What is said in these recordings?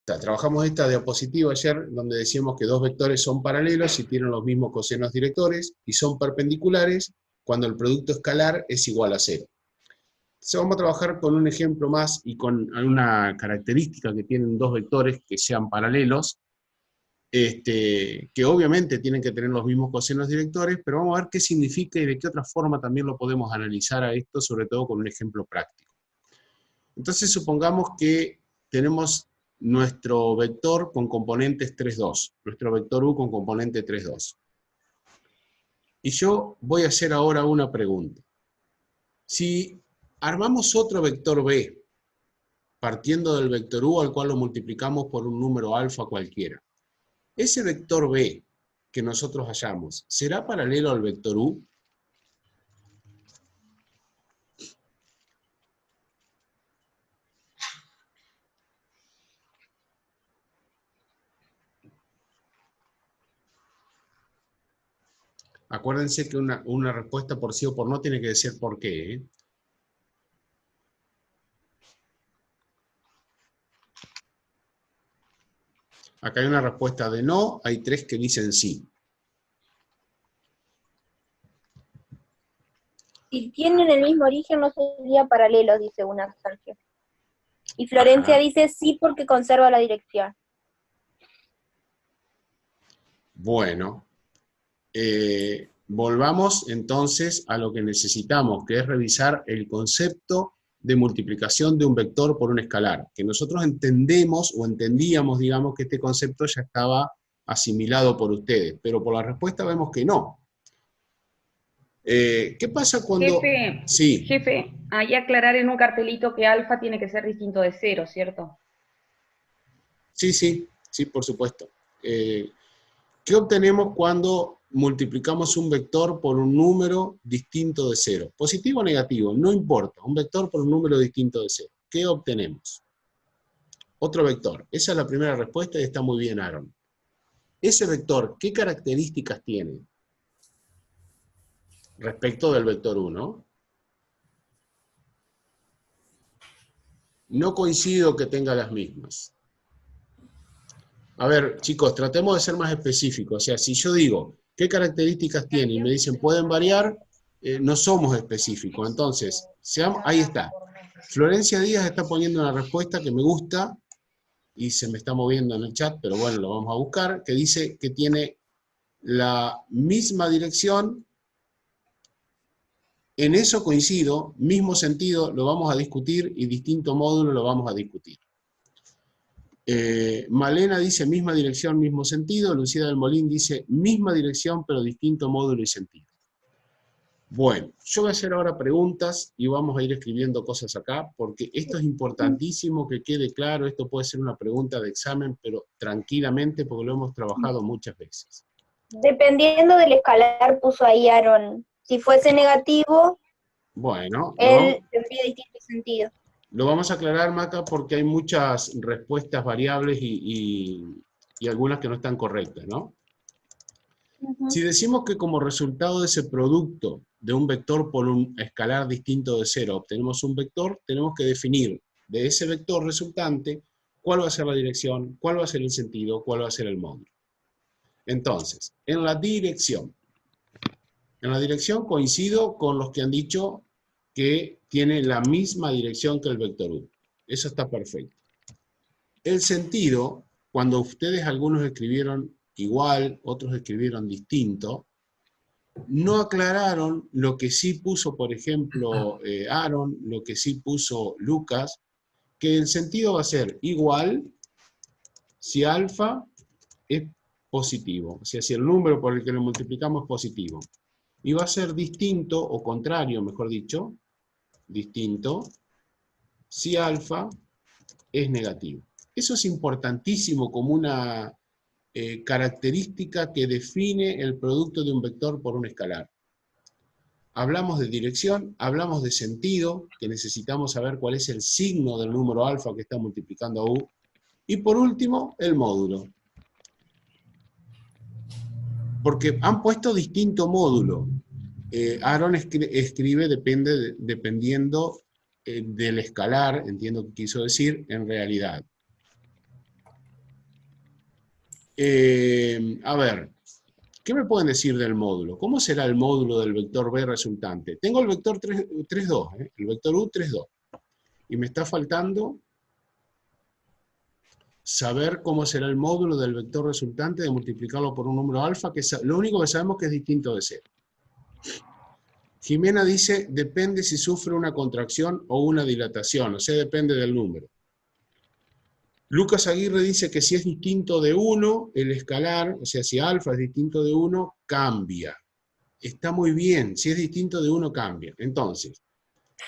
Trabajamos esta diapositiva ayer, donde decíamos que dos vectores son paralelos y tienen los mismos cosenos directores, y son perpendiculares cuando el producto escalar es igual a 0. Entonces vamos a trabajar con un ejemplo más y con una característica que tienen dos vectores que sean paralelos, que obviamente tienen que tener los mismos cosenos directores, pero vamos a ver qué significa y de qué otra forma también lo podemos analizar a esto, sobre todo con un ejemplo práctico. Entonces supongamos que tenemos nuestro vector con componentes 3, 2, nuestro vector u con componente 3, 2. Y yo voy a hacer ahora una pregunta. Si armamos otro vector b, partiendo del vector u al cual lo multiplicamos por un número alfa cualquiera, ese vector b que nosotros hallamos, ¿será paralelo al vector u? Acuérdense que una respuesta por sí o por no tiene que decir por qué, ¿eh? Acá hay una respuesta de no, hay 3 que dicen sí. Si tienen el mismo origen no sería paralelo, dice una Sergio. Y Florencia dice sí porque conserva la dirección. Bueno, volvamos entonces a lo que necesitamos, que es revisar el concepto de multiplicación de un vector por un escalar, que nosotros entendemos o entendíamos, digamos, que este concepto ya estaba asimilado por ustedes, pero por la respuesta vemos que no. ¿Qué pasa cuando...? Jefe, hay aclarar en un cartelito que alfa tiene que ser distinto de 0, ¿cierto? Sí, por supuesto. ¿Qué obtenemos cuando multiplicamos un vector por un número distinto de 0? Positivo o negativo, no importa, un vector por un número distinto de 0. ¿Qué obtenemos? Otro vector. Esa es la primera respuesta y está muy bien, Aaron. Ese vector, ¿qué características tiene respecto del vector 1? No coincido que tenga las mismas. A ver, chicos, tratemos de ser más específicos. O sea, si yo digo, ¿qué características tiene? Y me dicen, pueden variar, no somos específicos. Entonces, ahí está. Florencia Díaz está poniendo una respuesta que me gusta, y se me está moviendo en el chat, pero bueno, lo vamos a buscar, que dice que tiene la misma dirección. En eso coincido, mismo sentido lo vamos a discutir y distinto módulo lo vamos a discutir. Malena dice misma dirección, mismo sentido. Lucía del Molín dice misma dirección, pero distinto módulo y sentido. Bueno, yo voy a hacer ahora preguntas y vamos a ir escribiendo cosas acá, porque esto es importantísimo que quede claro. Esto puede ser una pregunta de examen, pero tranquilamente, porque lo hemos trabajado muchas veces. Dependiendo del escalar, puso ahí Aaron. Si fuese negativo, bueno, él tendría distinto sentido. Lo vamos a aclarar, Maca, porque hay muchas respuestas variables y algunas que no están correctas, ¿no? Si decimos que como resultado de ese producto de un vector por un escalar distinto de 0 obtenemos un vector, tenemos que definir de ese vector resultante cuál va a ser la dirección, cuál va a ser el sentido, cuál va a ser el módulo. Entonces, en la dirección coincido con los que han dicho que tiene la misma dirección que el vector u. Eso está perfecto. El sentido, cuando ustedes algunos escribieron igual, otros escribieron distinto, no aclararon lo que sí puso, por ejemplo, Aaron, lo que sí puso Lucas, que el sentido va a ser igual si alfa es positivo, o sea, si el número por el que lo multiplicamos es positivo. Y va a ser distinto, o contrario, mejor dicho, distinto, si alfa es negativo. Eso es importantísimo como una característica que define el producto de un vector por un escalar. Hablamos de dirección, hablamos de sentido, que necesitamos saber cuál es el signo del número alfa que está multiplicando a u, y por último, el módulo. Porque han puesto distinto módulo. Aaron escribe dependiendo del escalar, entiendo que quiso decir, en realidad. A ver, ¿qué me pueden decir del módulo? ¿Cómo será el módulo del vector B resultante? Tengo el vector 3,2, el vector U 3,2. Y me está faltando saber cómo será el módulo del vector resultante de multiplicarlo por un número alfa, que es lo único que sabemos que es distinto de 0. Jimena dice, depende si sufre una contracción o una dilatación, o sea, depende del número. Lucas Aguirre dice que si es distinto de 1, el escalar, o sea, si alfa es distinto de 1, cambia. Está muy bien, si es distinto de 1, cambia. Entonces,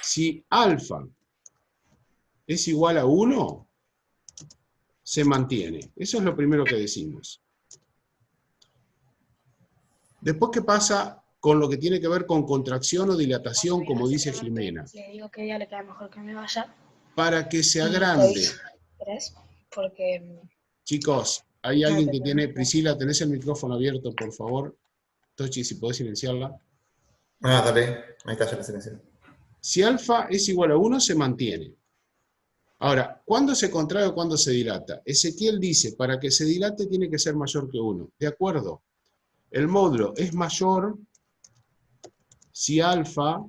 si alfa es igual a 1, se mantiene. Eso es lo primero que decimos. Después, ¿qué pasa con lo que tiene que ver con contracción o dilatación, como dice Jimena? Le digo que a ella le queda mejor que me vaya. Para que se Y agrande. 3, porque... Chicos, hay alguien que tiene... Priscila, ¿tenés el micrófono abierto, por favor? Tochi, si podés silenciarla. Ah, dale, ahí está, ya la silencié. Si alfa es igual a 1, se mantiene. Ahora, ¿cuándo se contrae o cuándo se dilata? Ezequiel dice, para que se dilate tiene que ser mayor que 1. De acuerdo. El módulo es mayor si alfa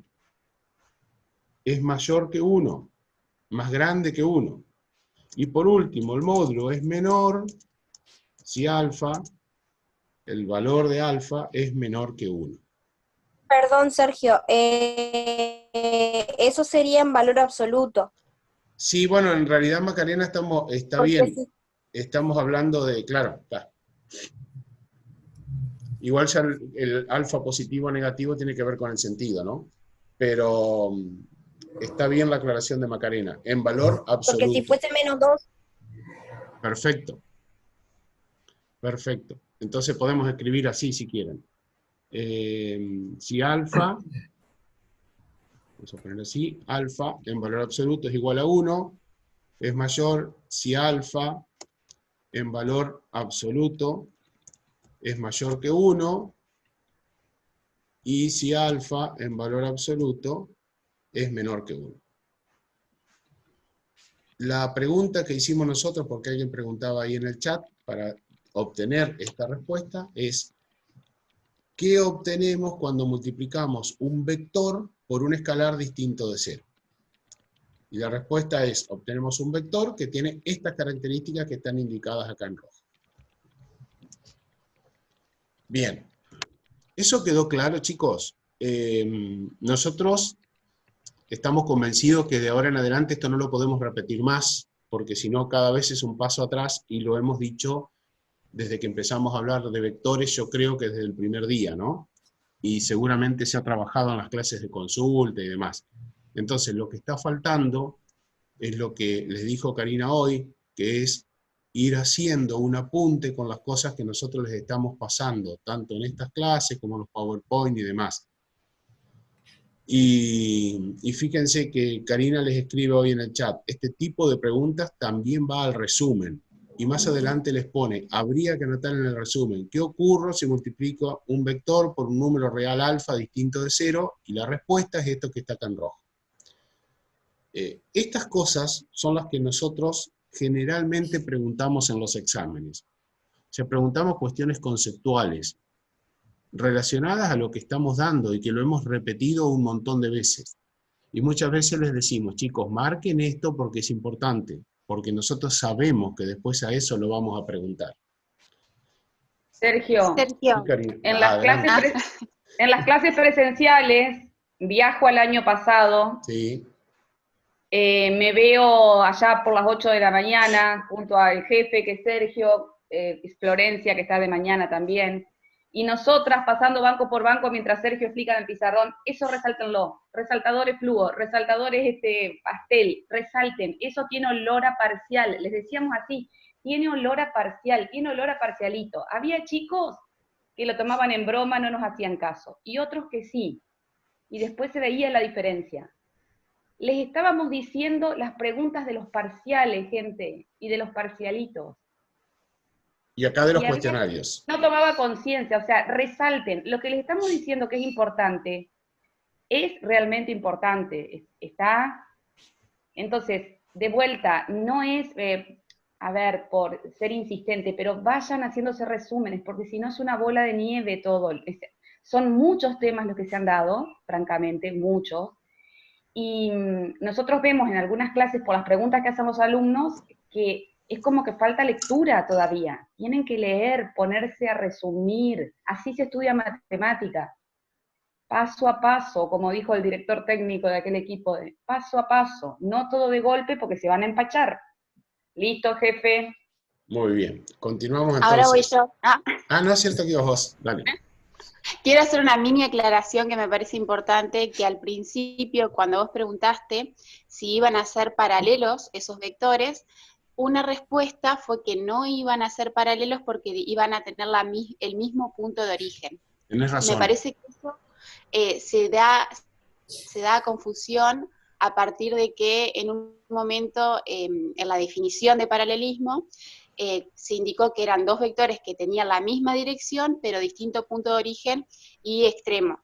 es mayor que 1, más grande que 1. Y por último, el módulo es menor si alfa, el valor de alfa, es menor que 1. Perdón, Sergio, eso sería en valor absoluto. Sí, bueno, en realidad, Macarena, está Porque bien. si- Estamos hablando de, claro, está. Igual ya el alfa positivo o negativo tiene que ver con el sentido, ¿no? Pero está bien la aclaración de Macarena. En valor absoluto. Porque si fuese menos 2, Perfecto. Perfecto. Entonces podemos escribir así si quieren. Si alfa, vamos a poner así, alfa en valor absoluto es igual a 1, es mayor si alfa en valor absoluto es mayor que 1, y si alfa en valor absoluto es menor que 1. La pregunta que hicimos nosotros, porque alguien preguntaba ahí en el chat, para obtener esta respuesta, es ¿qué obtenemos cuando multiplicamos un vector por un escalar distinto de 0? Y la respuesta es, obtenemos un vector que tiene estas características que están indicadas acá en rojo. Bien. ¿Eso quedó claro, chicos? Nosotros estamos convencidos que de ahora en adelante esto no lo podemos repetir más, porque si no cada vez es un paso atrás, y lo hemos dicho desde que empezamos a hablar de vectores, yo creo que desde el primer día, ¿no? Y seguramente se ha trabajado en las clases de consulta y demás. Entonces, lo que está faltando es lo que les dijo Karina hoy, que es ir haciendo un apunte con las cosas que nosotros les estamos pasando, tanto en estas clases como en los PowerPoint y demás. Y fíjense que Karina les escribe hoy en el chat, este tipo de preguntas también va al resumen. Y más adelante les pone, habría que anotar en el resumen, ¿qué ocurre si multiplico un vector por un número real alfa distinto de 0? Y la respuesta es esto que está acá en rojo. Estas cosas son las que nosotros generalmente preguntamos en los exámenes. O sea, preguntamos cuestiones conceptuales relacionadas a lo que estamos dando y que lo hemos repetido un montón de veces. Y muchas veces les decimos, chicos, marquen esto porque es importante, porque nosotros sabemos que después a eso lo vamos a preguntar. Sergio, Sí, Karina. en las clases presenciales, viajo al año pasado, Sí. me veo allá por las 8 de la mañana, junto al jefe que es Sergio, Florencia que está de mañana también, y nosotras pasando banco por banco mientras Sergio explica en el pizarrón, eso resáltenlo, resaltadores fluo, resaltadores pastel, resalten, eso tiene olor a parcial, les decíamos así, tiene olor a parcial, tiene olor a parcialito. Había chicos que lo tomaban en broma, no nos hacían caso, y otros que sí, y después se veía la diferencia. Les estábamos diciendo las preguntas de los parciales, gente, y de los parcialitos. Y acá de los cuestionarios. No tomaba conciencia, o sea, resalten. Lo que les estamos diciendo que es importante, es realmente importante. Está. Entonces, de vuelta, no es a ver, por ser insistente, pero vayan haciéndose resúmenes, porque si no es una bola de nieve todo. Son muchos temas los que se han dado, francamente, muchos, y nosotros vemos en algunas clases, por las preguntas que hacen los alumnos, que es como que falta lectura todavía. Tienen que leer, ponerse a resumir, así se estudia matemática. Paso a paso, como dijo el director técnico de aquel equipo, de paso a paso, no todo de golpe porque se van a empachar. Listo, jefe. Muy bien. Continuamos entonces. Ahora voy yo. No es cierto que ibas vos. Dale. Quiero hacer una mini aclaración que me parece importante, que al principio, cuando vos preguntaste si iban a ser paralelos esos vectores, una respuesta fue que no iban a ser paralelos porque iban a tener el mismo punto de origen. Tenés razón. Me parece que eso se da confusión a partir de que en un momento en la definición de paralelismo se indicó que eran dos vectores que tenían la misma dirección, pero distinto punto de origen y extremo.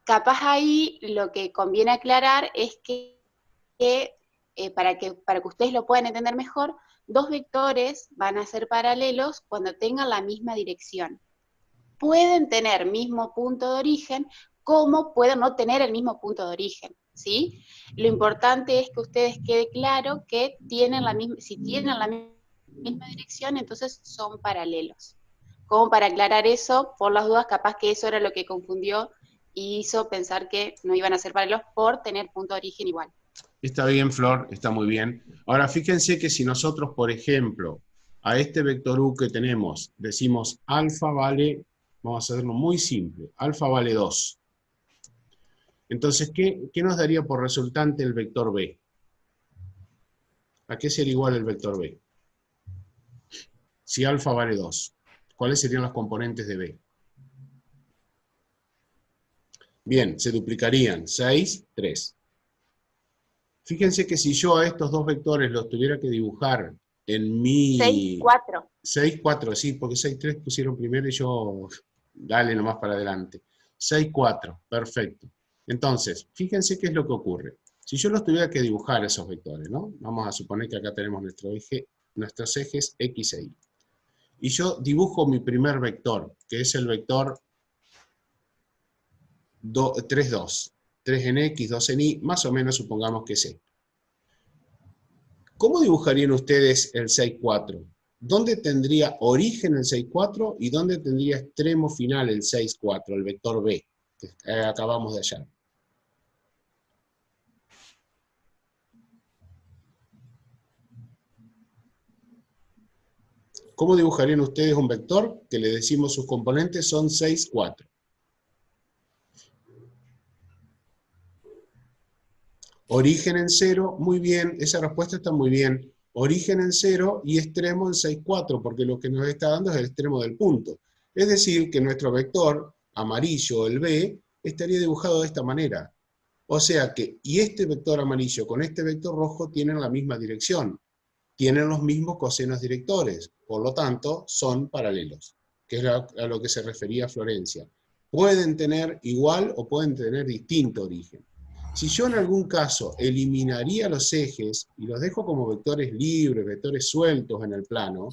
Capaz ahí lo que conviene aclarar es que para que ustedes lo puedan entender mejor, dos vectores van a ser paralelos cuando tengan la misma dirección. Pueden tener mismo punto de origen, como pueden no tener el mismo punto de origen, ¿sí? Lo importante es que ustedes quede claro que si tienen la misma dirección, entonces son paralelos. Como para aclarar eso, por las dudas, capaz que eso era lo que confundió y hizo pensar que no iban a ser paralelos por tener punto de origen igual. Está bien, Flor, está muy bien. Ahora, fíjense que si nosotros, por ejemplo, a este vector U que tenemos, decimos alfa vale, vamos a hacerlo muy simple, alfa vale 2. Entonces, ¿qué nos daría por resultante el vector B? ¿A qué sería igual el vector B? Si alfa vale 2, ¿cuáles serían los componentes de B? Bien, se duplicarían, 6, 3. Fíjense que si yo a estos dos vectores los tuviera que dibujar en mi... 6, 4. 6, 4, sí, porque 6, 3 pusieron primero y yo... Dale nomás para adelante. 6, 4, perfecto. Entonces, fíjense qué es lo que ocurre. Si yo los tuviera que dibujar esos vectores, ¿no? Vamos a suponer que acá tenemos nuestros ejes X e Y. Y yo dibujo mi primer vector, que es el vector 3, 2. 3 en X, 2 en Y, más o menos supongamos que es. ¿Cómo dibujarían ustedes el 6, 4? ¿Dónde tendría origen el 6, 4 y dónde tendría extremo final el 6, 4, el vector B, que acabamos de hallar? ¿Cómo dibujarían ustedes un vector que le decimos sus componentes son 6, 4? Origen en 0, muy bien, esa respuesta está muy bien. Origen en 0 y extremo en 6, 4, porque lo que nos está dando es el extremo del punto. Es decir, que nuestro vector amarillo, el B, estaría dibujado de esta manera. O sea que, y este vector amarillo con este vector rojo tienen la misma dirección. Tienen los mismos cosenos directores, por lo tanto, son paralelos, que es a lo que se refería Florencia. Pueden tener igual o pueden tener distinto origen. Si yo en algún caso eliminaría los ejes y los dejo como vectores libres, vectores sueltos en el plano,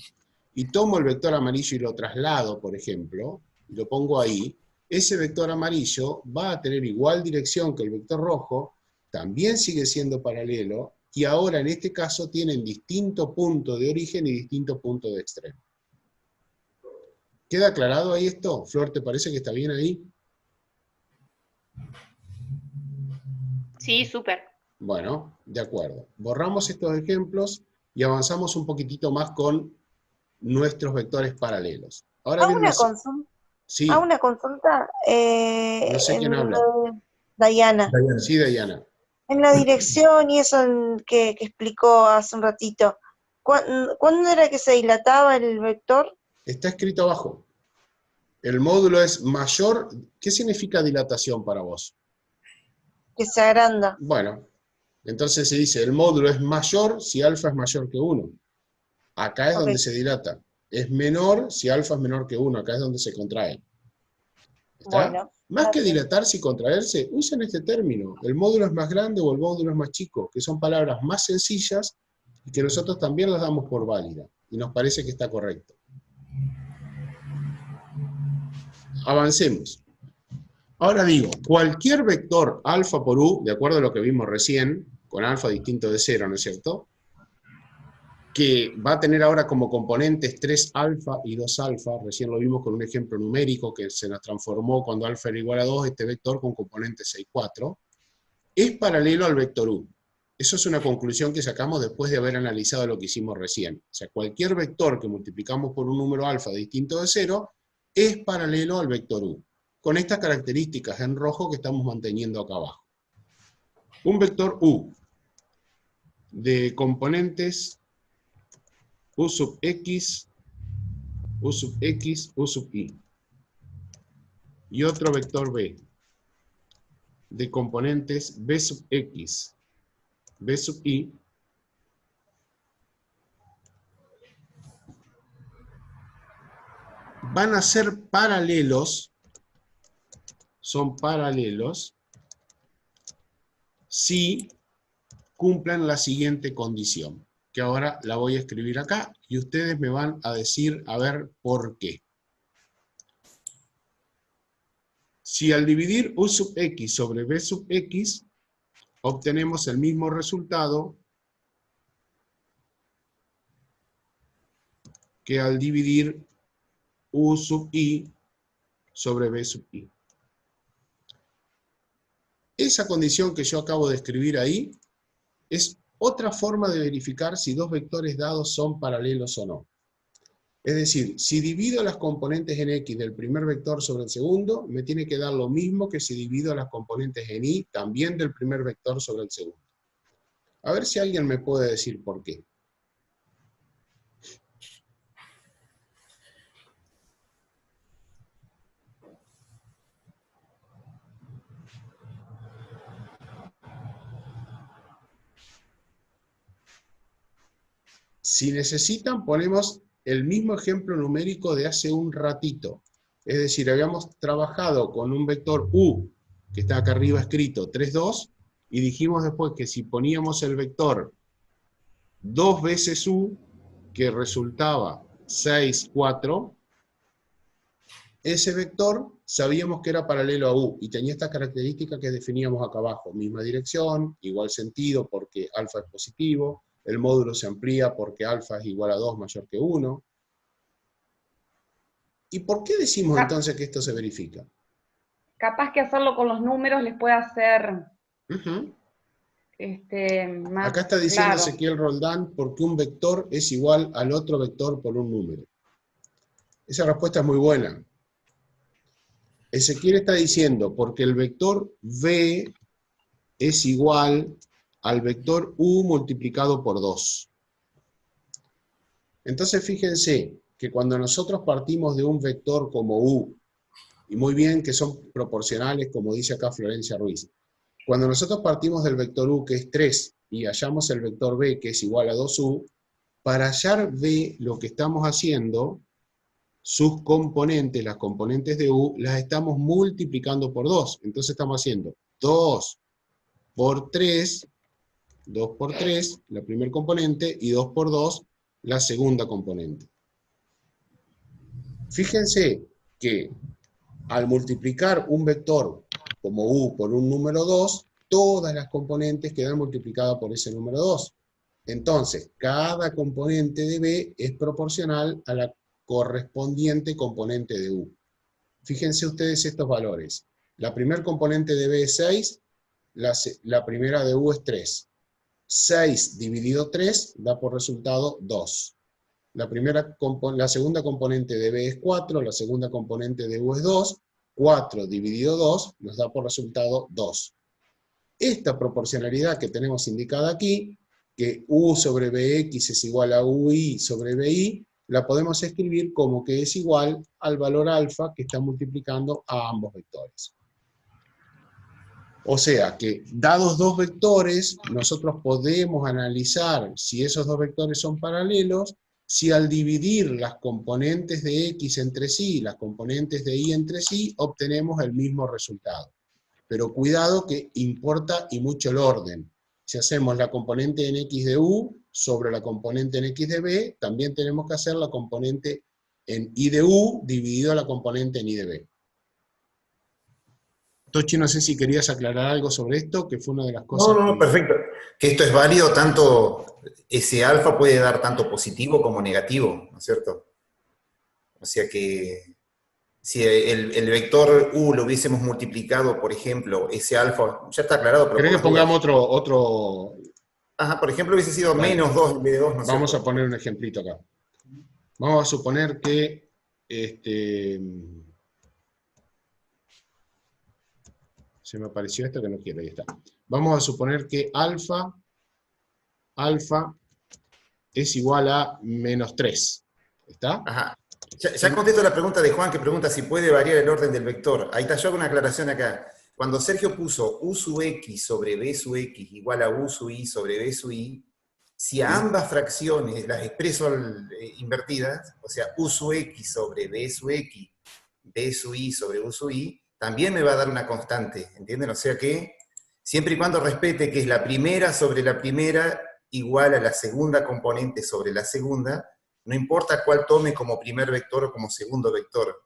y tomo el vector amarillo y lo traslado, por ejemplo, y lo pongo ahí, ese vector amarillo va a tener igual dirección que el vector rojo, también sigue siendo paralelo, y ahora en este caso tienen distinto punto de origen y distinto punto de extremo. ¿Queda aclarado ahí esto? Flor, ¿te parece que está bien ahí? Sí, súper. Bueno, de acuerdo. Borramos estos ejemplos y avanzamos un poquitito más con nuestros vectores paralelos. Ahora Hago una consulta. Sí. Hago una consulta. No sé quién habla. Dayana. Sí, Dayana. En la dirección y eso que explicó hace un ratito, ¿cuándo era que se dilataba el vector? Está escrito abajo. El módulo es mayor. ¿Qué significa dilatación para vos? Que se agranda. Bueno, entonces se dice, el módulo es mayor si alfa es mayor que 1. Acá es donde se dilata. Es menor si alfa es menor que 1. Acá es donde se contrae. ¿Está? Bueno, más que dilatarse y contraerse, usen este término. El módulo es más grande o el módulo es más chico, que son palabras más sencillas y que nosotros también las damos por válida, y nos parece que está correcto. Avancemos. Ahora digo, cualquier vector alfa por u, de acuerdo a lo que vimos recién, con alfa distinto de 0, ¿no es cierto?, que va a tener ahora como componentes 3 alfa y 2 alfa, recién lo vimos con un ejemplo numérico que se nos transformó cuando alfa era igual a 2, este vector con componentes 6, 4, es paralelo al vector u. Eso es una conclusión que sacamos después de haber analizado lo que hicimos recién. O sea, cualquier vector que multiplicamos por un número alfa distinto de 0 es paralelo al vector u, con estas características en rojo que estamos manteniendo acá abajo. Un vector u de componentes u sub x, u sub x, u sub y. Y otro vector b de componentes b sub x, b sub y, van a ser paralelos, son paralelos, si cumplan la siguiente condición, que ahora la voy a escribir acá, y ustedes me van a decir, a ver, por qué. Si al dividir u sub x sobre b sub x, obtenemos el mismo resultado que al dividir u sub y sobre b sub y. Esa condición que yo acabo de escribir ahí es otra forma de verificar si dos vectores dados son paralelos o no. Es decir, si divido las componentes en x del primer vector sobre el segundo, me tiene que dar lo mismo que si divido las componentes en y también del primer vector sobre el segundo. A ver si alguien me puede decir por qué. Si necesitan, ponemos el mismo ejemplo numérico de hace un ratito. Es decir, habíamos trabajado con un vector u, que está acá arriba escrito, 3, 2, y dijimos después que si poníamos el vector 2 veces u, que resultaba 6, 4, ese vector sabíamos que era paralelo a u, y tenía esta característica que definíamos acá abajo. Misma dirección, igual sentido porque alfa es positivo, el módulo se amplía porque alfa es igual a 2 mayor que 1. ¿Y por qué decimos entonces que esto se verifica? Capaz que hacerlo con los números les puede hacer más acá está diciendo claro. Ezequiel Roldán, porque un vector es igual al otro vector por un número. Esa respuesta es muy buena. Ezequiel está diciendo, porque el vector v es igual al vector u multiplicado por 2. Entonces fíjense que cuando nosotros partimos de un vector como u, y muy bien que son proporcionales, como dice acá Florencia Ruiz, cuando nosotros partimos del vector u, que es 3, y hallamos el vector b, que es igual a 2u, para hallar b, lo que estamos haciendo, sus componentes, las componentes de u, las estamos multiplicando por 2. Entonces estamos haciendo 2 por 3, 2 por 3, la primer componente, y 2 por 2, la segunda componente. Fíjense que al multiplicar un vector como u por un número 2, todas las componentes quedan multiplicadas por ese número 2. Entonces, cada componente de b es proporcional a la correspondiente componente de u. Fíjense ustedes estos valores. La primera componente de b es 6, la primera de u es 3. 6 dividido 3 da por resultado 2. La segunda componente de b es 4, la segunda componente de u es 2. 4 dividido 2 nos da por resultado 2. Esta proporcionalidad que tenemos indicada aquí, que u sobre bx es igual a ui sobre bi, la podemos escribir como que es igual al valor alfa que está multiplicando a ambos vectores. O sea que, dados dos vectores, nosotros podemos analizar si esos dos vectores son paralelos, si al dividir las componentes de x entre sí y las componentes de y entre sí, obtenemos el mismo resultado. Pero cuidado que importa y mucho el orden. Si hacemos la componente en x de u, sobre la componente en X de B, también tenemos que hacer la componente en Y de U dividido a la componente en Y de B. Tochi, no sé si querías aclarar algo sobre esto, que fue una de las cosas No, que... perfecto. Que esto es válido tanto, ese alfa puede dar tanto positivo como negativo, ¿no es cierto? O sea que si el vector U lo hubiésemos multiplicado, por ejemplo, ese alfa, ya está aclarado, pero ¿Querés por que las pongamos dudas. otro... Ajá, por ejemplo, hubiese sido Dale. menos 2 en vez de 2, ¿no es Vamos cierto? a poner un ejemplito acá. Vamos a suponer que... se me apareció esto que no quiero, ahí está. Vamos a suponer que alfa es igual a menos 3. ¿Está? Ajá. Ya contesto la pregunta de Juan, que pregunta si puede variar el orden del vector. Ahí está, yo hago una aclaración acá. Cuando Sergio puso U sub X sobre B sub X igual a U sub Y sobre B sub Y, si a ambas fracciones las expreso invertidas, o sea, U sub X sobre B sub X, B sub Y sobre U sub Y, también me va a dar una constante, ¿entienden? O sea que, siempre y cuando respete que es la primera sobre la primera igual a la segunda componente sobre la segunda, no importa cuál tome como primer vector o como segundo vector,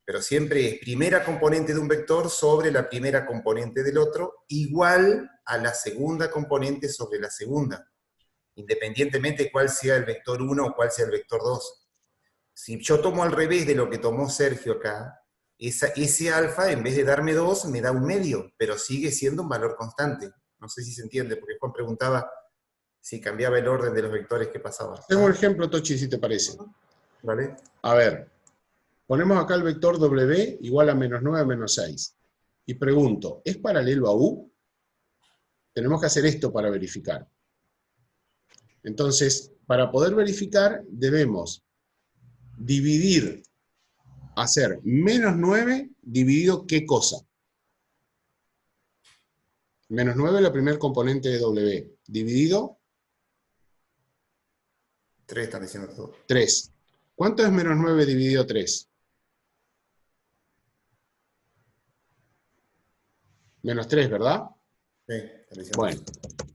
pero siempre es primera componente de un vector sobre la primera componente del otro, igual a la segunda componente sobre la segunda, independientemente de cuál sea el vector 1 o cuál sea el vector 2. Si yo tomo al revés de lo que tomó Sergio acá, ese alfa, en vez de darme 2, me da 1/2, pero sigue siendo un valor constante. No sé si se entiende, porque Juan preguntaba si cambiaba el orden de los vectores que pasaba. Tengo un ejemplo, Tochi, si te parece. ¿Vale? A ver, ponemos acá el vector W igual a menos 9 a menos 6. Y pregunto, ¿es paralelo a U? Tenemos que hacer esto para verificar. Entonces, para poder verificar, debemos dividir, hacer menos 9 dividido ¿qué cosa? Menos 9 es la primera componente de W, dividido 3 están diciendo todo. 3. ¿Cuánto es menos 9 dividido 3? Menos 3, ¿verdad? Sí, están diciendo Bueno,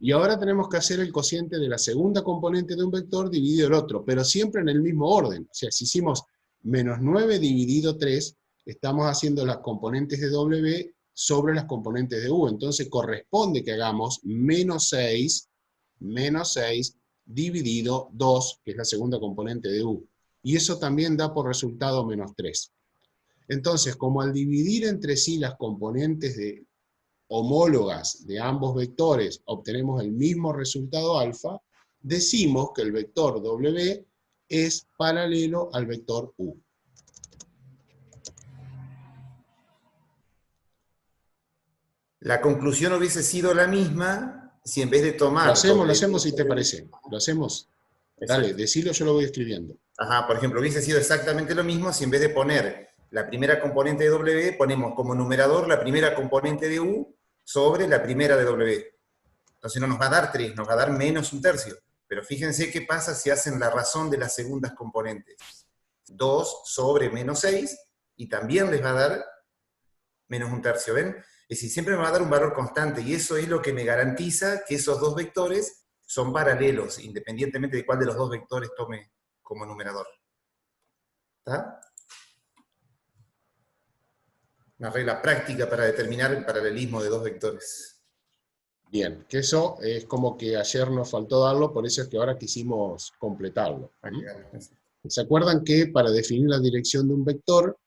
y ahora tenemos que hacer el cociente de la segunda componente de un vector dividido el otro, pero siempre en el mismo orden. O sea, si hicimos menos 9 dividido 3, estamos haciendo las componentes de W sobre las componentes de U. Entonces corresponde que hagamos menos 6 dividido 2, que es la segunda componente de U. Y eso también da por resultado menos 3. Entonces, como al dividir entre sí las componentes homólogas de ambos vectores obtenemos el mismo resultado alfa, decimos que el vector W es paralelo al vector U. La conclusión hubiese sido la misma si en vez de tomar... Lo hacemos si te parece. Lo hacemos. Dale, Exacto. decilo, yo lo voy escribiendo. Ajá, por ejemplo, hubiese sido exactamente lo mismo si en vez de poner la primera componente de W, ponemos como numerador la primera componente de U sobre la primera de W. Entonces no nos va a dar 3, nos va a dar menos 1/3. Pero fíjense qué pasa si hacen la razón de las segundas componentes. 2 sobre menos 6, y también les va a dar menos 1/3, ¿ven? Es decir, siempre me va a dar un valor constante, y eso es lo que me garantiza que esos dos vectores son paralelos, independientemente de cuál de los dos vectores tome como numerador. ¿Está? Una regla práctica para determinar el paralelismo de dos vectores. Bien, que eso es como que ayer nos faltó darlo, por eso es que ahora quisimos completarlo. ¿Se acuerdan que para definir la dirección de un vector,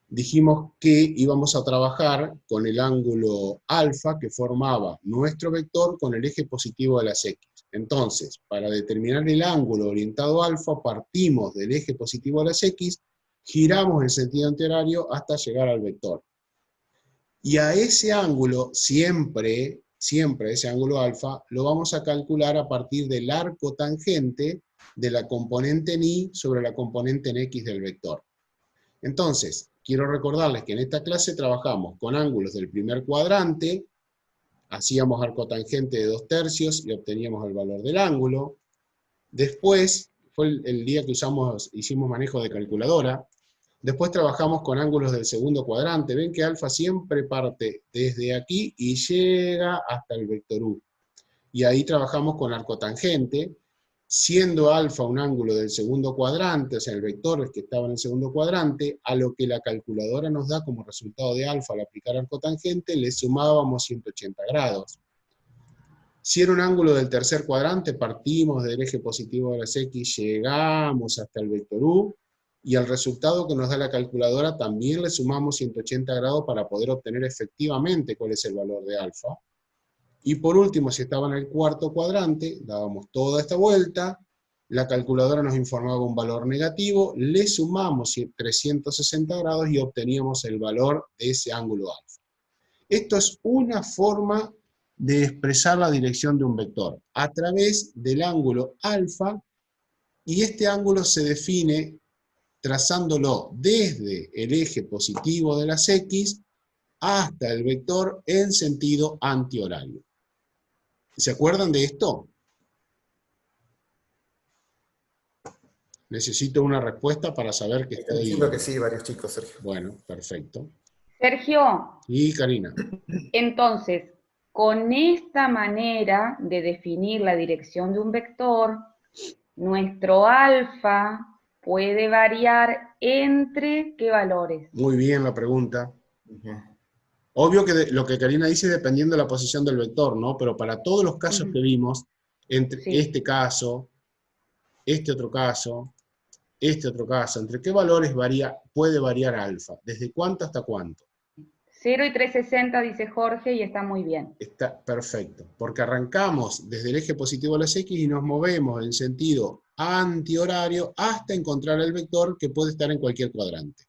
dijimos que íbamos a trabajar con el ángulo alfa que formaba nuestro vector con el eje positivo de las X? Entonces, para determinar el ángulo orientado alfa, partimos del eje positivo de las X, giramos en sentido antihorario hasta llegar al vector. Y a ese ángulo, siempre ese ángulo alfa, lo vamos a calcular a partir del arco tangente de la componente en Y sobre la componente en X del vector. Entonces, quiero recordarles que en esta clase trabajamos con ángulos del primer cuadrante, hacíamos arco tangente de 2/3 y obteníamos el valor del ángulo. Después, fue el día que hicimos manejo de calculadora. Después trabajamos con ángulos del segundo cuadrante. Ven que alfa siempre parte desde aquí y llega hasta el vector U. Y ahí trabajamos con arco tangente. siendo alfa un ángulo del segundo cuadrante, o sea, el vector que estaba en el segundo cuadrante, a lo que la calculadora nos da como resultado de alfa al aplicar arcotangente, le sumábamos 180 grados. Si era un ángulo del tercer cuadrante, partimos del eje positivo de las X, llegamos hasta el vector U, y al resultado que nos da la calculadora también le sumamos 180 grados para poder obtener efectivamente cuál es el valor de alfa. Y por último, si estaba en el cuarto cuadrante, dábamos toda esta vuelta, la calculadora nos informaba un valor negativo, le sumamos 360 grados y obteníamos el valor de ese ángulo alfa. Esto es una forma de expresar la dirección de un vector, a través del ángulo alfa, y este ángulo se define trazándolo desde el eje positivo de las X hasta el vector en sentido antihorario. ¿Se acuerdan de esto? Necesito una respuesta para saber que Están estoy... diciendo que sí, varios chicos, Sergio. Bueno, perfecto. Sergio, Y Karina. entonces, con esta manera de definir la dirección de un vector, nuestro alfa puede variar entre ¿qué valores? Muy bien la pregunta. Ujú. Obvio que lo que Karina dice dependiendo de la posición del vector, ¿no? Pero para todos los casos que vimos, entre Sí. este caso, este otro caso, este otro caso, ¿entre qué valores puede variar alfa? ¿Desde cuánto hasta cuánto? 0 y 360, dice Jorge, y está muy bien. Está perfecto, porque arrancamos desde el eje positivo de las X y nos movemos en sentido antihorario hasta encontrar el vector que puede estar en cualquier cuadrante.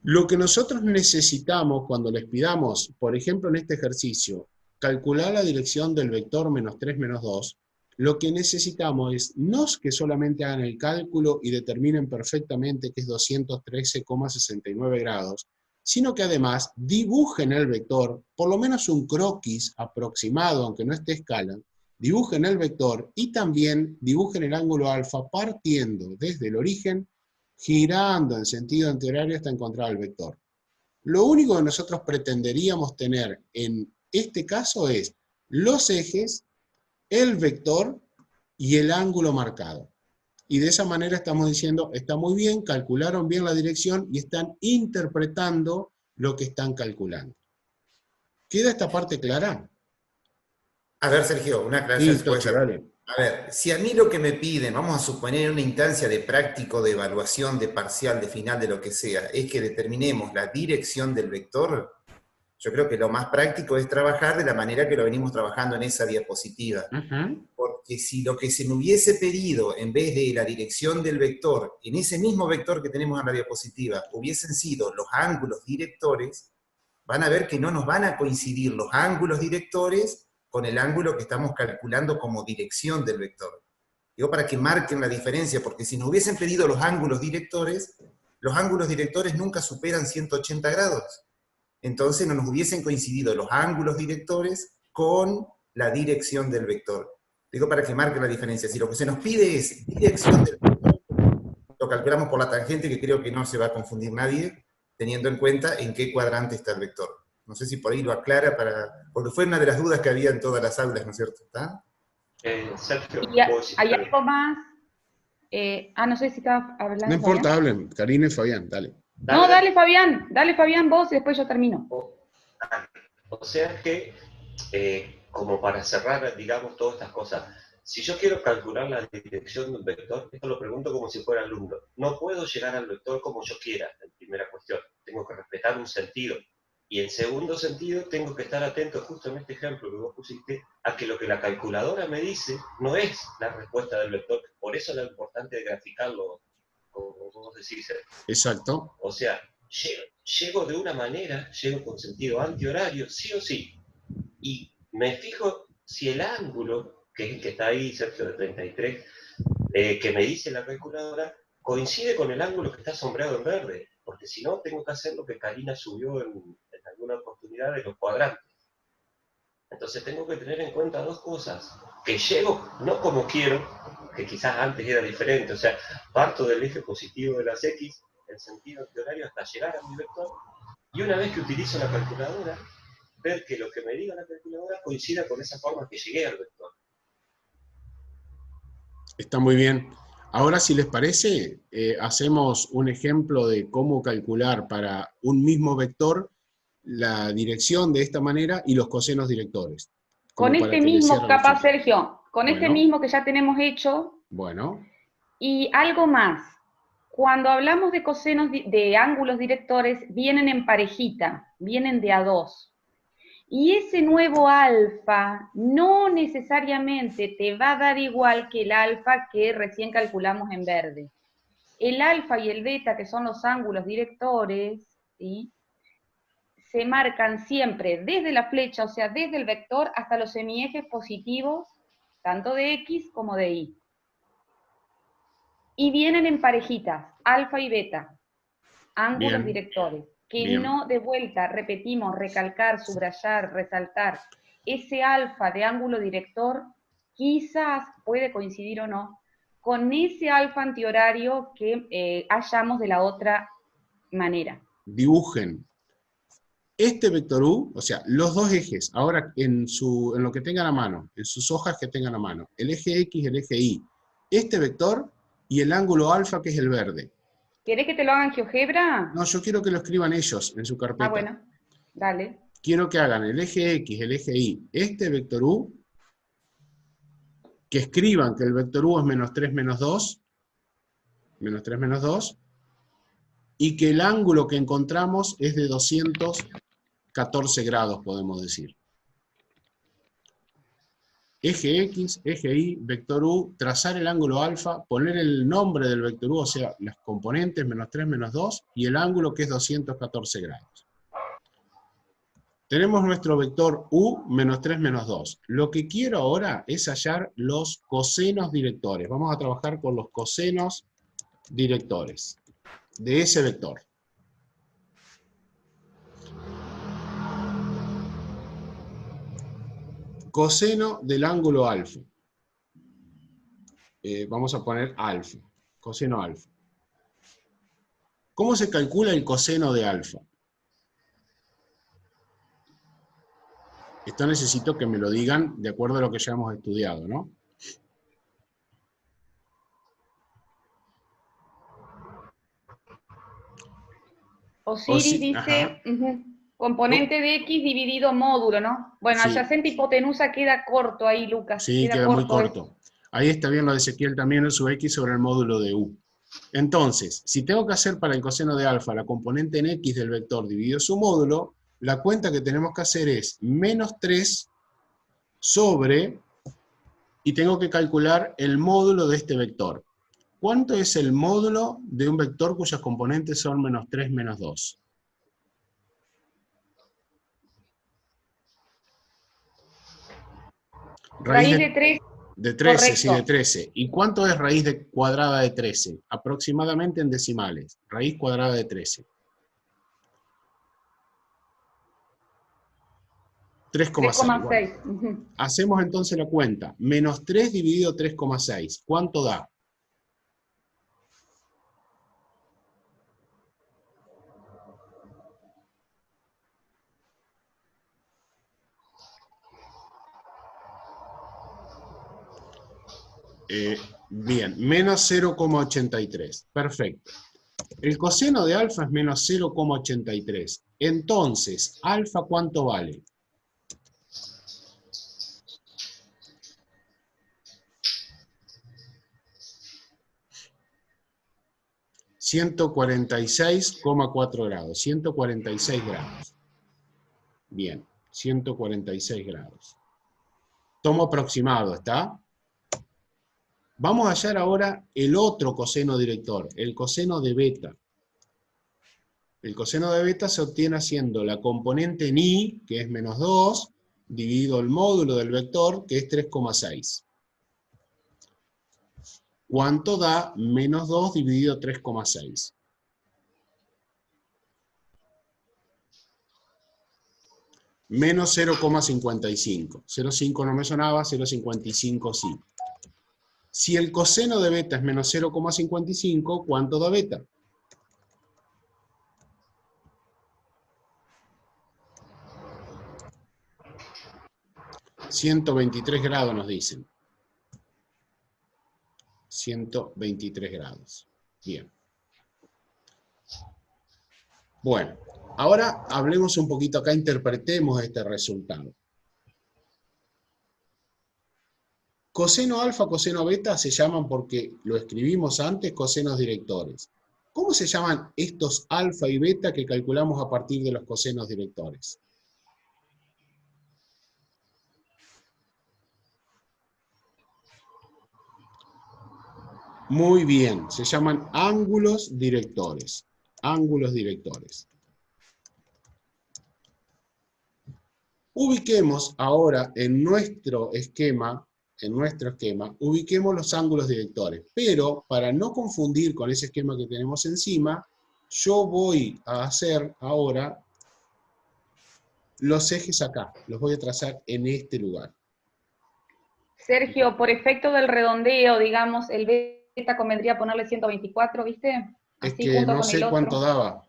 Lo que nosotros necesitamos cuando les pidamos, por ejemplo en este ejercicio, calcular la dirección del vector menos 3, menos 2, lo que necesitamos es no que solamente hagan el cálculo y determinen perfectamente que es 213,69 grados, sino que además dibujen el vector, por lo menos un croquis aproximado, aunque no esté a escala, dibujen el vector y también dibujen el ángulo alfa partiendo desde el origen, girando en sentido antihorario hasta encontrar el vector. Lo único que nosotros pretenderíamos tener en este caso es los ejes, el vector y el ángulo marcado. Y de esa manera estamos diciendo, está muy bien, calcularon bien la dirección y están interpretando lo que están calculando. ¿Queda esta parte clara? A ver, Sergio, una aclaración. Sí, Tochi, dale. A ver, si a mí lo que me piden, vamos a suponer una instancia de práctico, de evaluación, de parcial, de final, de lo que sea, es que determinemos la dirección del vector, yo creo que lo más práctico es trabajar de la manera que lo venimos trabajando en esa diapositiva. Porque si lo que se me hubiese pedido, en vez de la dirección del vector, en ese mismo vector que tenemos en la diapositiva, hubiesen sido los ángulos directores, van a ver que no nos van a coincidir los ángulos directores con el ángulo que estamos calculando como dirección del vector. Digo, para que marquen la diferencia, porque si nos hubiesen pedido los ángulos directores nunca superan 180 grados. Entonces no nos hubiesen coincidido los ángulos directores con la dirección del vector. Digo, para que marquen la diferencia. Si lo que se nos pide es dirección del vector, lo calculamos por la tangente, que creo que no se va a confundir nadie, teniendo en cuenta en qué cuadrante está el vector. No sé si por ahí lo aclara, porque fue una de las dudas que había en todas las aulas, ¿no es cierto? ¿Está? Sergio, ¿hay algo más? No sé si estaba hablando. No importa, Fabián. hablen, Karina y Fabián, dale. No, dale Fabián vos y después yo termino. O sea que, como para cerrar, digamos, todas estas cosas, si yo quiero calcular la dirección de un vector, esto lo pregunto como si fuera alumno, no puedo llegar al vector como yo quiera, en primera cuestión, tengo que respetar un sentido. Y en segundo sentido, tengo que estar atento, justo en este ejemplo que vos pusiste, a que lo que la calculadora me dice no es la respuesta del vector. Por eso es lo importante de graficarlo, como vos decís. Exacto. O sea, llego de una manera, llego con sentido antihorario, sí o sí. Y me fijo si el ángulo, que es el que está ahí, Sergio, de 33, que me dice la calculadora, coincide con el ángulo que está sombreado en verde. Porque si no, tengo que hacer lo que Karina subió en alguna oportunidad de los cuadrantes. Entonces tengo que tener en cuenta dos cosas. Que llego no como quiero, que quizás antes era diferente, o sea, parto del eje positivo de las X, en sentido antihorario, hasta llegar a mi vector, y una vez que utilizo la calculadora, ver que lo que me diga la calculadora coincida con esa forma que llegué al vector. Está muy bien. Ahora, si les parece, hacemos un ejemplo de cómo calcular para un mismo vector la dirección de esta manera y los cosenos directores. Con Como para este que les mismo, cierre los capaz, chicos. Sergio, con este Bueno, mismo que ya tenemos hecho, bueno, y algo más. Cuando hablamos de cosenos de ángulos directores, vienen en parejita, vienen de a 2. Y ese nuevo alfa no necesariamente te va a dar igual que el alfa que recién calculamos en verde. El alfa y el beta, que son los ángulos directores, ¿sí?, se marcan siempre desde la flecha, o sea, desde el vector hasta los semiejes positivos, tanto de X como de Y. Y vienen en parejitas, alfa y beta, ángulos bien, directores, que bien. no de vuelta, repetimos, recalcar, subrayar, resaltar. Ese alfa de ángulo director quizás puede coincidir o no con ese alfa antihorario que hallamos de la otra manera. Dibujen este vector U, o sea, los dos ejes, ahora en lo que tengan a mano, en sus hojas que tengan a mano, el eje X y el eje Y, este vector y el ángulo alfa, que es el verde. ¿Querés que te lo hagan en GeoGebra? No, yo quiero que lo escriban ellos en su Ah, carpeta. bueno, dale. Quiero que hagan el eje X, el eje Y, este vector U, que escriban que el vector U es menos 3 menos 2, menos 3 menos 2, y que el ángulo que encontramos es de 214 grados, podemos decir. Eje X, eje Y, vector U, trazar el ángulo alfa, poner el nombre del vector U, o sea, las componentes menos 3 menos 2, y el ángulo que es 214 grados. Tenemos nuestro vector U menos 3 menos 2. Lo que quiero ahora es hallar los cosenos directores. Vamos a trabajar con los cosenos directores de ese vector. Coseno del ángulo alfa. Vamos a poner alfa. Coseno alfa. ¿Cómo se calcula el coseno de alfa? Esto necesito que me lo digan de acuerdo a lo que ya hemos estudiado, ¿no? Osiris dice, componente de X dividido módulo, ¿no? Bueno, Sí. adyacente hipotenusa queda corto ahí, Lucas. Sí, queda muy corto. Ahí está bien lo de Ezequiel también, el sub X sobre el módulo de U. Entonces, si tengo que hacer para el coseno de alfa la componente en X del vector dividido su módulo, la cuenta que tenemos que hacer es menos 3 sobre, y tengo que calcular el módulo de este vector. ¿Cuánto es el módulo de un vector cuyas componentes son menos 3 menos 2? Raíz de 3. De 13, correcto. sí, de 13. ¿Y cuánto es raíz cuadrada de 13? Aproximadamente en decimales. Raíz cuadrada de 13. 3,6. Bueno. Hacemos entonces la cuenta. Menos 3 dividido 3,6. ¿Cuánto da? Bien, menos 0,83. Perfecto. El coseno de alfa es menos 0,83. Entonces, alfa, ¿cuánto vale? ...146,4 grados. 146 grados. Bien, 146 grados. Tomo aproximado, ¿está? Vamos a hallar ahora el otro coseno director, el coseno de beta. El coseno de beta se obtiene haciendo la componente en Y, que es menos 2, dividido el módulo del vector, que es 3,6. ¿Cuánto da menos 2 dividido 3,6? Menos 0,55. 0,5 no me sonaba, 0,55 sí. Si el coseno de beta es menos 0,55, ¿cuánto da beta? ...123 grados nos dicen. 123 grados. Bien. Bueno, ahora hablemos un poquito acá, interpretemos este resultado. Coseno alfa, coseno beta se llaman porque lo escribimos antes, cosenos directores. ¿Cómo se llaman estos alfa y beta que calculamos a partir de los cosenos directores? Muy bien, se llaman ángulos directores. Ángulos directores. Ubiquemos ahora en nuestro esquema, ubiquemos los ángulos directores. Pero para no confundir con ese esquema que tenemos encima, yo voy a hacer ahora los ejes acá. Los voy a trazar en este lugar. Sergio, por efecto del redondeo, digamos, el beta convendría ponerle 124, ¿viste? Es Así que junto no con sé el otro. cuánto daba.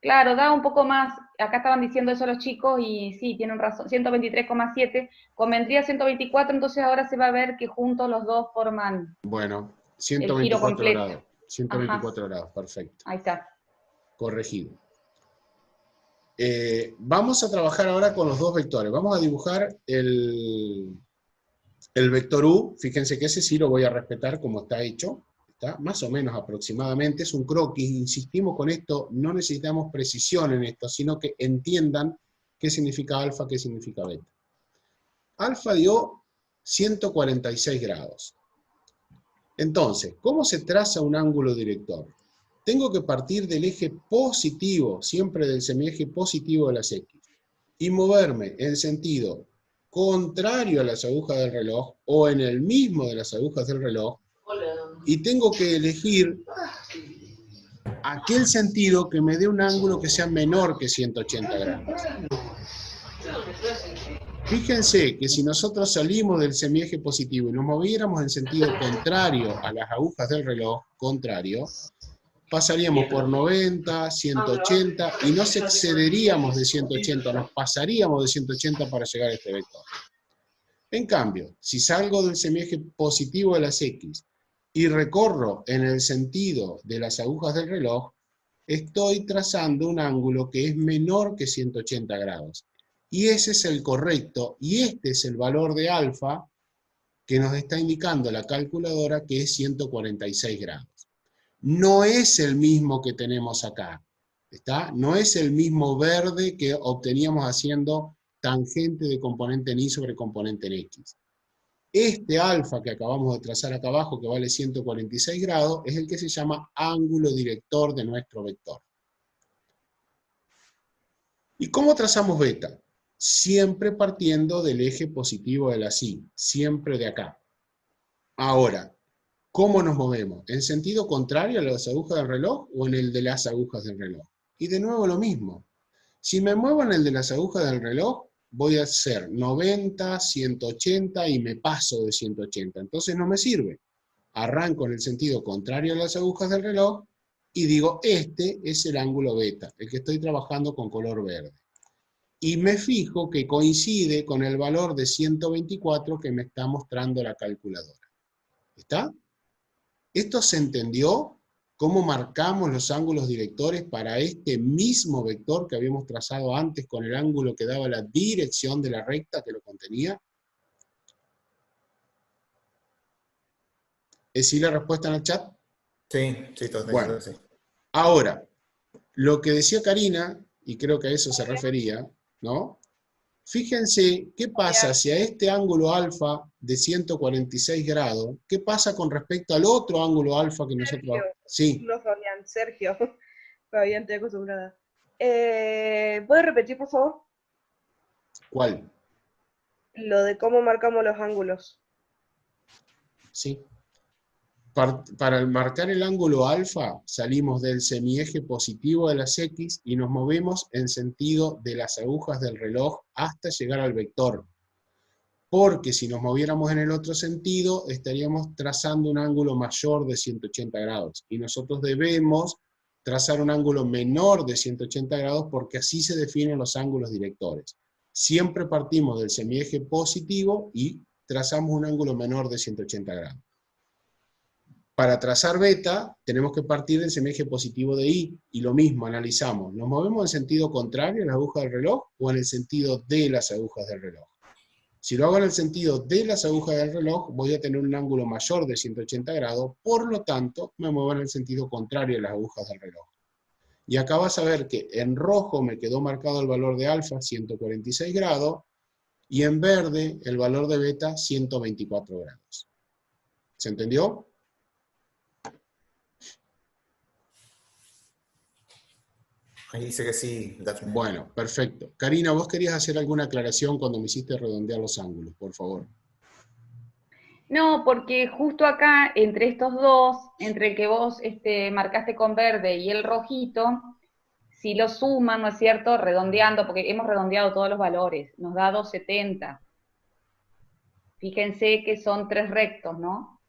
Claro, da un poco más. Acá estaban diciendo eso los chicos y sí, tienen razón. 123,7. Convendría 124, entonces ahora se va a ver que juntos los dos forman Bueno, el giro 124 completo. grados. 124 grados, perfecto. Ahí está. Corregido. Vamos a trabajar ahora con los dos vectores. Vamos a dibujar el vector U. Fíjense que ese sí lo voy a respetar como está hecho. Está más o menos aproximadamente. Es un croquis. Insistimos con esto. No necesitamos precisión en esto, sino que entiendan qué significa alfa, qué significa beta. Alfa dio 146 grados. Entonces, ¿cómo se traza un ángulo director? Tengo que partir del eje positivo, siempre del semieje positivo de las X, y moverme en sentido contrario a las agujas del reloj, o en el mismo de las agujas del reloj, y tengo que elegir aquel sentido que me dé un ángulo que sea menor que 180 grados. Fíjense que si nosotros salimos del semieje positivo y nos moviéramos en sentido contrario a las agujas del reloj, contrario, pasaríamos por 90, 180 y nos excederíamos de 180, nos pasaríamos de 180 para llegar a este vector. En cambio, si salgo del semieje positivo de las X y recorro en el sentido de las agujas del reloj, estoy trazando un ángulo que es menor que 180 grados. Y ese es el correcto, y este es el valor de alfa que nos está indicando la calculadora, que es 146 grados. No es el mismo que tenemos acá, ¿está? No es el mismo verde que obteníamos haciendo tangente de componente en Y sobre componente en X. Este alfa que acabamos de trazar acá abajo, que vale 146 grados, es el que se llama ángulo director de nuestro vector. ¿Y cómo trazamos beta? Siempre partiendo del eje positivo de la Y, siempre de acá. Ahora, ¿cómo nos movemos? ¿En sentido contrario a las agujas del reloj o en el de las agujas del reloj? Y de nuevo lo mismo. Si me muevo en el de las agujas del reloj, voy a hacer 90, 180 y me paso de 180. Entonces no me sirve. Arranco en el sentido contrario a las agujas del reloj y digo, este es el ángulo beta, el que estoy trabajando con color verde. Y me fijo que coincide con el valor de 124 que me está mostrando la calculadora. ¿Está? ¿Esto se entendió? ¿Cómo marcamos los ángulos directores para este mismo vector que habíamos trazado antes con el ángulo que daba la dirección de la recta que lo contenía? ¿Es sí la respuesta en el chat? Sí, sí, todo Bueno, sí. Ahora, lo que decía Karina, y creo que a eso se refería, ¿no? Fíjense qué pasa si a este ángulo alfa de 146 grados, qué pasa con respecto al otro ángulo alfa que nosotros... Sergio, Sí. no Fabián, Sergio. Fabián, estoy acostumbrada. ¿Puedes repetir, por favor? ¿Cuál? Lo de cómo marcamos los ángulos. Sí. Para marcar el ángulo alfa, salimos del semieje positivo de las X y nos movemos en sentido de las agujas del reloj hasta llegar al vector. Porque si nos moviéramos en el otro sentido, estaríamos trazando un ángulo mayor de 180 grados. Y nosotros debemos trazar un ángulo menor de 180 grados porque así se definen los ángulos directores. Siempre partimos del semieje positivo y trazamos un ángulo menor de 180 grados. Para trazar beta, tenemos que partir del semieje positivo de I, y lo mismo, analizamos, ¿nos movemos en sentido contrario a las agujas del reloj o en el sentido de las agujas del reloj? Si lo hago en el sentido de las agujas del reloj, voy a tener un ángulo mayor de 180 grados, por lo tanto, me muevo en el sentido contrario a las agujas del reloj. Y acá vas a ver que en rojo me quedó marcado el valor de alfa, 146 grados, y en verde el valor de beta, 124 grados. ¿Se entendió? Ahí dice que sí, Dafne. Bueno, perfecto. Karina, vos querías hacer alguna aclaración cuando me hiciste redondear los ángulos, por favor. No, porque justo acá, entre estos dos, entre el que vos marcaste con verde y el rojito, si lo suman, ¿no es cierto?, redondeando, porque hemos redondeado todos los valores, nos da 270. Fíjense que son 3 rectos, ¿no?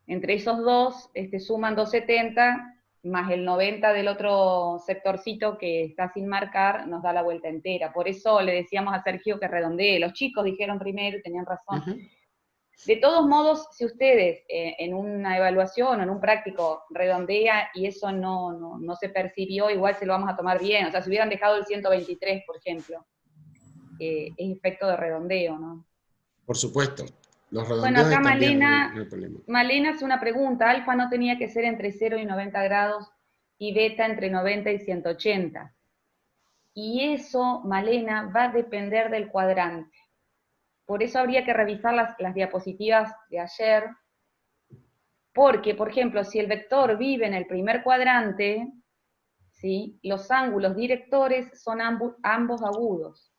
Entre esos dos suman 270, más el 90 del otro sectorcito que está sin marcar, nos da la vuelta entera. Por eso le decíamos a Sergio que redondee. Los chicos dijeron primero, tenían razón. De todos modos, si ustedes en una evaluación o en un práctico redondea y eso no se percibió, igual se lo vamos a tomar bien. O sea, si hubieran dejado el 123, por ejemplo, es efecto de redondeo, ¿no? Por supuesto. Los redondeos bueno, acá están bien, no hay problema. Malena hace una pregunta. Alfa no tenía que ser entre 0 y 90 grados y beta entre 90 y 180. Y eso, Malena, va a depender del cuadrante. Por eso habría que revisar las diapositivas de ayer, porque, por ejemplo, si el vector vive en el primer cuadrante, ¿sí?, los ángulos directores son ambos agudos.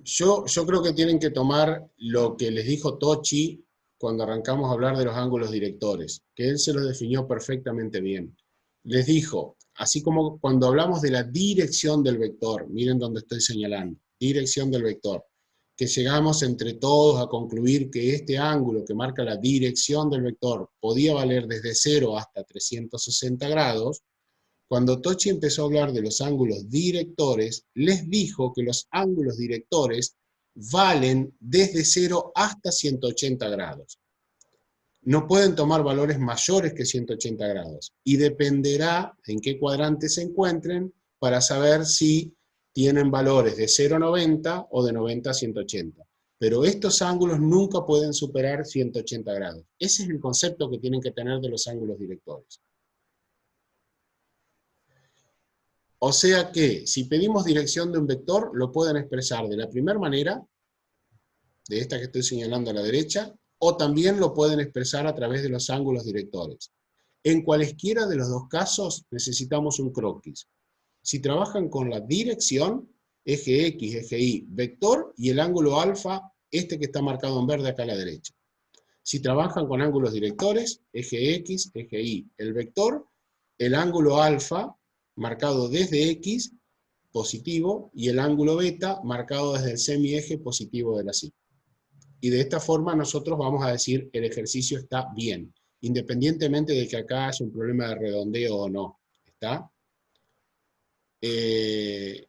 Yo creo que tienen que tomar lo que les dijo Tochi cuando arrancamos a hablar de los ángulos directores, que él se los definió perfectamente bien. Les dijo, así como cuando hablamos de la dirección del vector, miren donde estoy señalando, dirección del vector, que llegamos entre todos a concluir que este ángulo que marca la dirección del vector podía valer desde 0 hasta 360 grados, cuando Tochi empezó a hablar de los ángulos directores, les dijo que los ángulos directores valen desde 0 hasta 180 grados. No pueden tomar valores mayores que 180 grados, y dependerá en qué cuadrante se encuentren para saber si tienen valores de 0 a 90 o de 90 a 180. Pero estos ángulos nunca pueden superar 180 grados. Ese es el concepto que tienen que tener de los ángulos directores. O sea que, si pedimos dirección de un vector, lo pueden expresar de la primera manera, de esta que estoy señalando a la derecha, o también lo pueden expresar a través de los ángulos directores. En cualesquiera de los dos casos, necesitamos un croquis. Si trabajan con la dirección, eje X, eje Y, vector, y el ángulo alfa, este que está marcado en verde acá a la derecha. Si trabajan con ángulos directores, eje X, eje Y, el vector, el ángulo alfa, marcado desde X, positivo, y el ángulo beta, marcado desde el semieje positivo de la Y. Y de esta forma nosotros vamos a decir el ejercicio está bien, independientemente de que acá haya un problema de redondeo o no. ¿Está?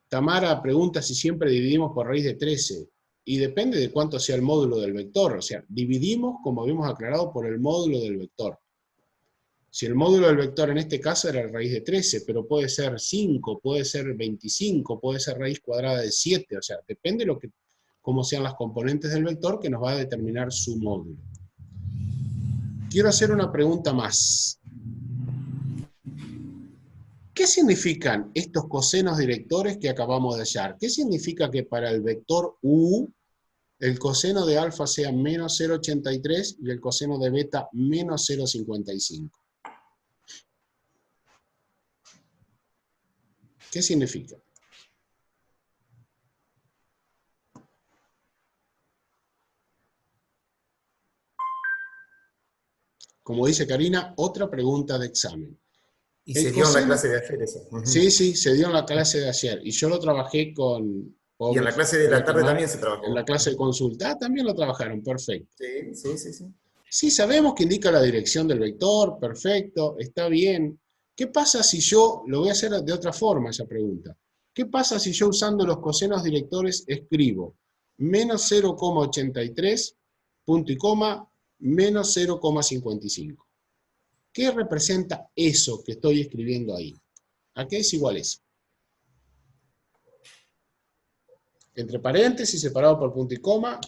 Tamara pregunta si siempre dividimos por raíz de 13, y depende de cuánto sea el módulo del vector. O sea, dividimos, como habíamos aclarado, por el módulo del vector. Si el módulo del vector en este caso era raíz de 13, pero puede ser 5, puede ser 25, puede ser raíz cuadrada de 7, o sea, depende de cómo sean las componentes del vector que nos va a determinar su módulo. Quiero hacer una pregunta más. ¿Qué significan estos cosenos directores que acabamos de hallar? ¿Qué significa que para el vector U, el coseno de alfa sea menos 0,83 y el coseno de beta menos 0,55? ¿Qué significa? Como dice Karina, otra pregunta de examen. Y se dio en la clase de ayer eso. Sí, se dio en la clase de ayer. Y yo lo trabajé con... Y en la clase de la tarde también se trabajó. En la clase de consulta. Ah, también lo trabajaron, perfecto. Sí. Sí, sabemos que indica la dirección del vector, perfecto, está bien. ¿Qué pasa si yo, lo voy a hacer de otra forma esa pregunta, ¿qué pasa si yo usando los cosenos directores escribo menos 0,83, punto y coma, menos 0,55. ¿Qué representa eso que estoy escribiendo ahí? ¿A qué es igual eso? Entre paréntesis, separado por punto y coma,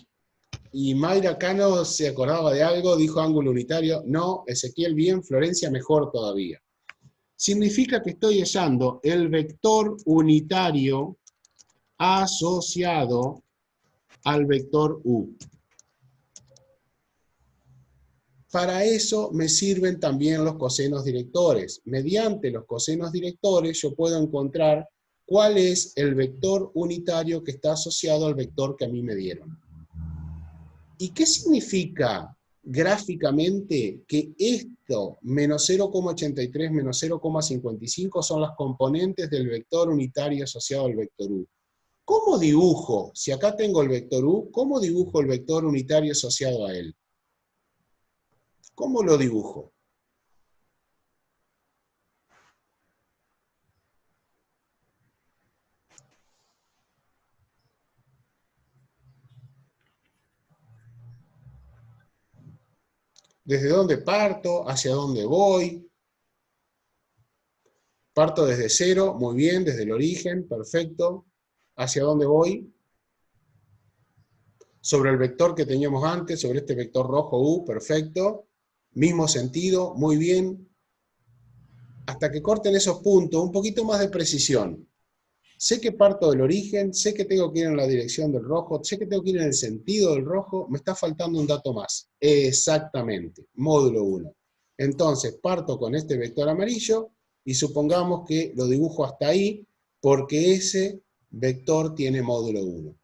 y Mayra Cano se acordaba de algo, dijo ángulo unitario. No, Ezequiel bien, Florencia mejor todavía. Significa que estoy hallando el vector unitario asociado al vector U. Para eso me sirven también los cosenos directores. Mediante los cosenos directores yo puedo encontrar cuál es el vector unitario que está asociado al vector que a mí me dieron. ¿Y qué significa gráficamente que esto, menos 0,83, menos 0,55, son las componentes del vector unitario asociado al vector U? ¿Cómo dibujo, si acá tengo el vector U, cómo dibujo el vector unitario asociado a él? ¿Cómo lo dibujo? ¿Desde dónde parto? ¿Hacia dónde voy? Parto desde cero, muy bien, desde el origen, perfecto. ¿Hacia dónde voy? Sobre el vector que teníamos antes, sobre este vector rojo U, perfecto. Mismo sentido, muy bien. Hasta que corten esos puntos, un poquito más de precisión. Sé que parto del origen, sé que tengo que ir en la dirección del rojo, sé que tengo que ir en el sentido del rojo, me está faltando un dato más. Exactamente, módulo 1. Entonces parto con este vector amarillo y supongamos que lo dibujo hasta ahí porque ese vector tiene módulo 1.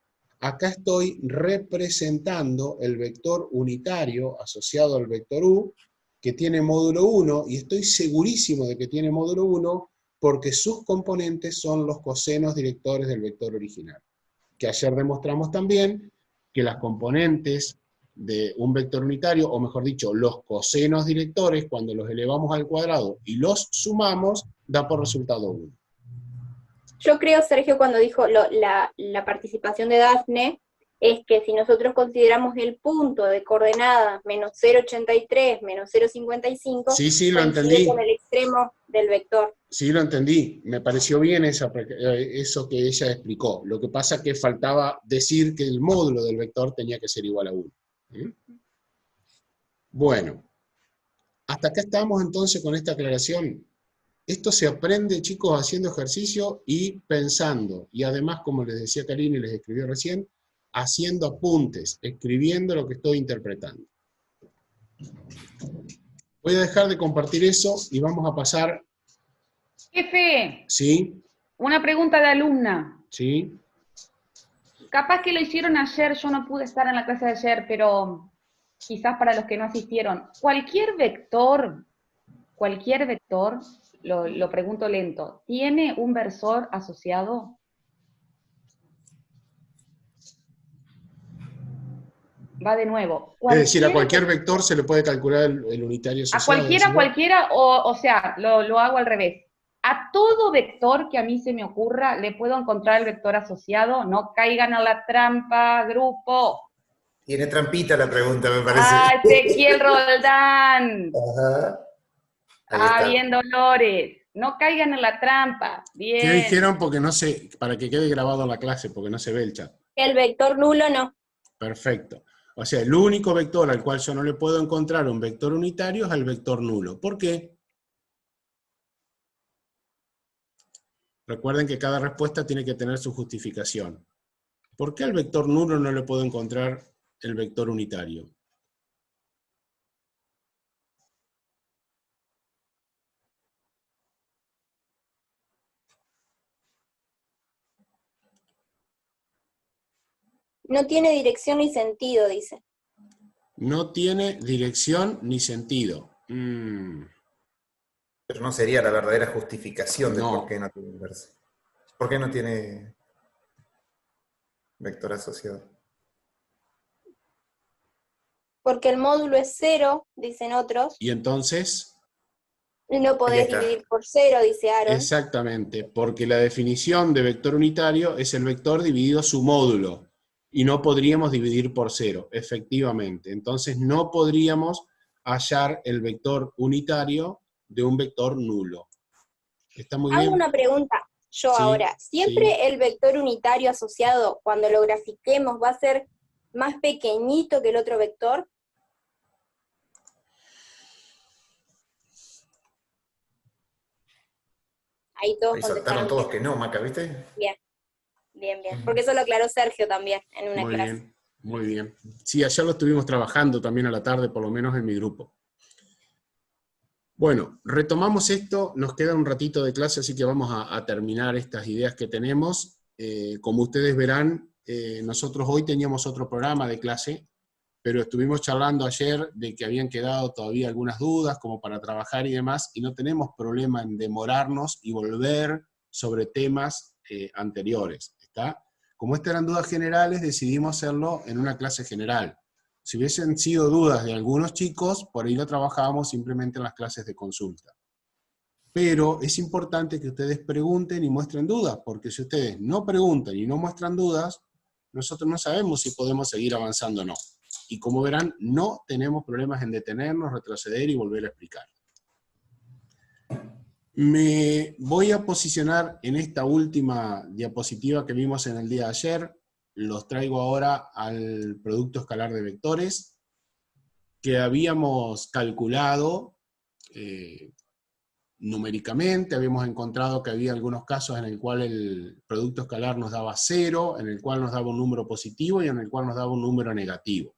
Acá estoy representando el vector unitario asociado al vector U que tiene módulo 1 y estoy segurísimo de que tiene módulo 1 porque sus componentes son los cosenos directores del vector original. Que ayer demostramos también que las componentes de un vector unitario, o mejor dicho, los cosenos directores, cuando los elevamos al cuadrado y los sumamos, da por resultado 1. Yo creo, Sergio, cuando dijo la participación de Dafne, es que si nosotros consideramos el punto de coordenadas menos 0,83, menos 0,55, sí, lo entendí. Con el extremo del vector. Sí, lo entendí. Me pareció bien eso que ella explicó. Lo que pasa es que faltaba decir que el módulo del vector tenía que ser igual a 1. Bueno, hasta acá estamos entonces con esta aclaración. Esto se aprende, chicos, haciendo ejercicio y pensando. Y además, como les decía Karina y les escribió recién, haciendo apuntes, escribiendo lo que estoy interpretando. Voy a dejar de compartir eso y vamos a pasar... Jefe, ¿Sí? una pregunta de alumna. ¿Sí? Capaz que lo hicieron ayer, yo no pude estar en la clase de ayer, pero quizás para los que no asistieron. Cualquier vector, lo pregunto lento, ¿tiene un versor asociado? Va de nuevo. Es decir, a cualquier vector se le puede calcular el unitario asociado. A cualquiera, o sea, lo hago al revés. A todo vector que a mí se me ocurra, le puedo encontrar el vector asociado. No caigan a la trampa, grupo. Tiene trampita la pregunta, me parece. ¡Ah, Ezequiel Roldán! Ajá. Bien, Dolores. No caigan en la trampa. Bien. ¿Qué dijeron? Porque no sé, para que quede grabado en la clase, porque no se ve el chat. El vector nulo no. Perfecto. O sea, el único vector al cual yo no le puedo encontrar un vector unitario es el vector nulo. ¿Por qué? Recuerden que cada respuesta tiene que tener su justificación. ¿Por qué al vector nulo no le puedo encontrar el vector unitario? No tiene dirección ni sentido, dice. No tiene dirección ni sentido. Pero no sería la verdadera justificación de por qué no tiene inverso. ¿Por qué no tiene vector asociado? Porque el módulo es 0, dicen otros. Y entonces... No podés dividir por 0, dice Aaron. Exactamente, porque la definición de vector unitario es el vector dividido su módulo. Y no podríamos dividir por 0, efectivamente. Entonces no podríamos hallar el vector unitario de un vector nulo. ¿Está muy bien? Hago una pregunta yo Sí, ahora. ¿Siempre sí. el vector unitario asociado, cuando lo grafiquemos, va a ser más pequeñito que el otro vector? Ahí todos Ahí saltaron contestaron todos que que no, Maca, ¿viste? bien, bien, bien. Porque eso lo aclaró Sergio también en una Muy clase. bien, muy bien. Sí, ayer lo estuvimos trabajando también a la tarde, por lo menos en mi grupo. Bueno, retomamos esto, nos queda un ratito de clase, así que vamos a terminar estas ideas que tenemos. Como ustedes verán, nosotros hoy teníamos otro programa de clase, pero estuvimos charlando ayer de que habían quedado todavía algunas dudas como para trabajar y demás, y no tenemos problema en demorarnos y volver sobre temas anteriores, ¿está? Como estas eran dudas generales, decidimos hacerlo en una clase general. Si hubiesen sido dudas de algunos chicos, por ahí lo trabajábamos simplemente en las clases de consulta. Pero es importante que ustedes pregunten y muestren dudas, porque si ustedes no preguntan y no muestran dudas, nosotros no sabemos si podemos seguir avanzando o no. Y como verán, no tenemos problemas en detenernos, retroceder y volver a explicar. Me voy a posicionar en esta última diapositiva que vimos en el día de ayer. Los traigo ahora al producto escalar de vectores, que habíamos calculado numéricamente. Habíamos encontrado que había algunos casos en el cual el producto escalar nos daba 0, en el cual nos daba un número positivo y en el cual nos daba un número negativo.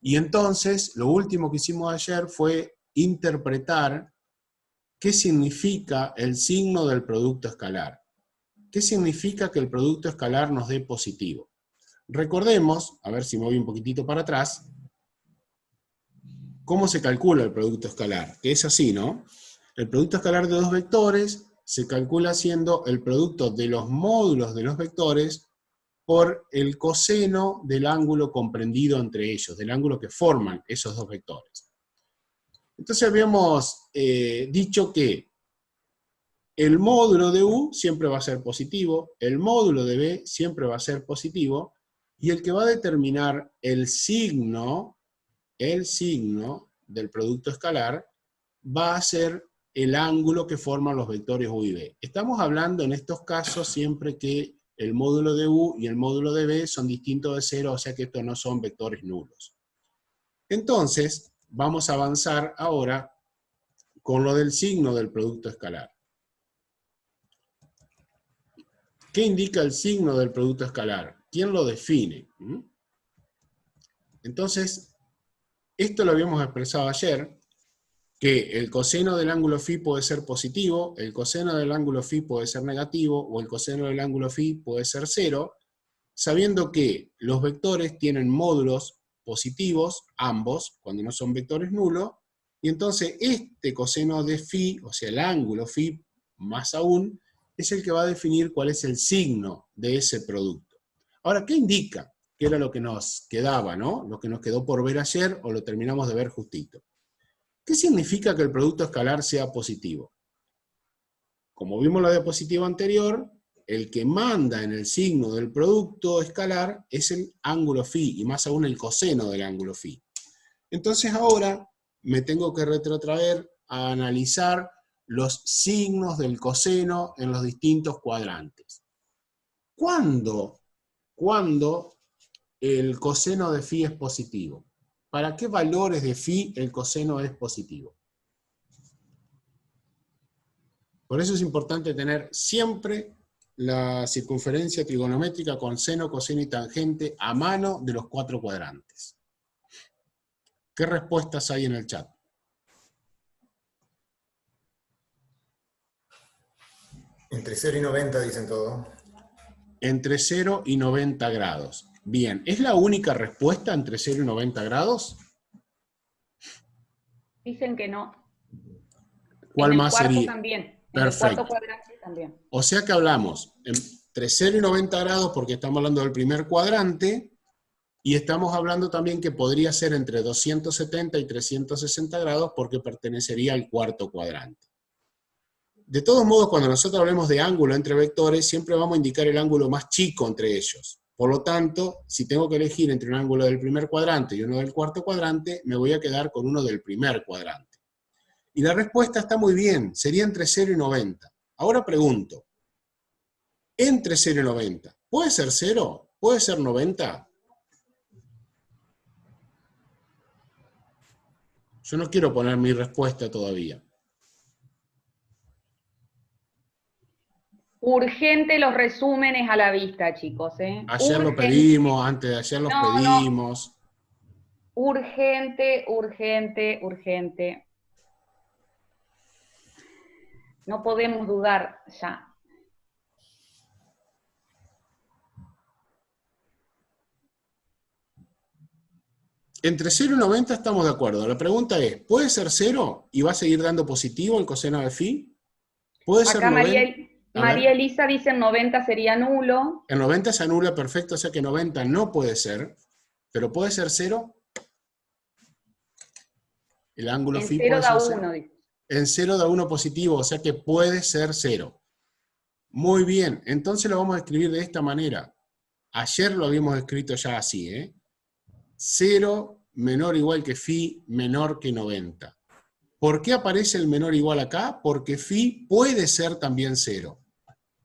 Y entonces, lo último que hicimos ayer fue interpretar qué significa el signo del producto escalar. ¿Qué significa que el producto escalar nos dé positivo? Recordemos, a ver si me voy un poquitito para atrás, cómo se calcula el producto escalar, que es así, ¿no? El producto escalar de dos vectores se calcula haciendo el producto de los módulos de los vectores por el coseno del ángulo comprendido entre ellos, del ángulo que forman esos dos vectores. Entonces habíamos dicho que el módulo de U siempre va a ser positivo, el módulo de B siempre va a ser positivo, y el que va a determinar el signo del producto escalar va a ser el ángulo que forman los vectores U y B. Estamos hablando en estos casos siempre que el módulo de U y el módulo de B son distintos de 0, o sea que estos no son vectores nulos. Entonces, vamos a avanzar ahora con lo del signo del producto escalar. ¿Qué indica el signo del producto escalar? ¿Quién lo define? Entonces, esto lo habíamos expresado ayer, que el coseno del ángulo φ puede ser positivo, el coseno del ángulo φ puede ser negativo, o el coseno del ángulo φ puede ser 0, sabiendo que los vectores tienen módulos positivos, ambos, cuando no son vectores nulos, y entonces este coseno de φ, o sea el ángulo φ más aún, es el que va a definir cuál es el signo de ese producto. Ahora, ¿qué indica? Que era lo que nos quedaba, ¿no? Lo que nos quedó por ver ayer, o lo terminamos de ver justito. ¿Qué significa que el producto escalar sea positivo? Como vimos la diapositiva anterior, el que manda en el signo del producto escalar es el ángulo φ, y más aún el coseno del ángulo φ. Entonces ahora me tengo que retrotraer a analizar los signos del coseno en los distintos cuadrantes. ¿Cuándo el coseno de φ es positivo? ¿Para qué valores de φ el coseno es positivo? Por eso es importante tener siempre la circunferencia trigonométrica con seno, coseno y tangente a mano de los 4 cuadrantes. ¿Qué respuestas hay en el chat? Entre 0 y 90 dicen todo. Entre 0 y 90 grados. Bien, ¿es la única respuesta entre 0 y 90 grados? Dicen que no. ¿Cuál más sería? También. Perfecto. En el cuarto cuadrante también. O sea que hablamos entre 0 y 90 grados porque estamos hablando del primer cuadrante, y estamos hablando también que podría ser entre 270 y 360 grados porque pertenecería al cuarto cuadrante. De todos modos, cuando nosotros hablemos de ángulo entre vectores, siempre vamos a indicar el ángulo más chico entre ellos. Por lo tanto, si tengo que elegir entre un ángulo del primer cuadrante y uno del cuarto cuadrante, me voy a quedar con uno del primer cuadrante. Y la respuesta está muy bien, sería entre 0 y 90. Ahora pregunto, entre 0 y 90, ¿puede ser 0? ¿Puede ser 90? Yo no quiero poner mi respuesta todavía. Urgente los resúmenes a la vista, chicos. Ayer lo Urgente. pedimos, antes de ayer los pedimos. Urgente, urgente, urgente. No podemos dudar ya. Entre 0 y 90 estamos de acuerdo. La pregunta es, ¿puede ser 0 y va a seguir dando positivo el coseno de phi? ¿Puede ser Acá 90? María Elisa dice 90 sería nulo. El 90 se anula perfecto, o sea que 90 no puede ser, pero ¿puede ser 0? El ángulo phi puede ser 0. En 0 da 1 positivo, o sea que puede ser 0. Muy bien, entonces lo vamos a escribir de esta manera. Ayer lo habíamos escrito ya así, 0 menor o igual que phi menor que 90. ¿Por qué aparece el menor o igual acá? Porque phi puede ser también 0.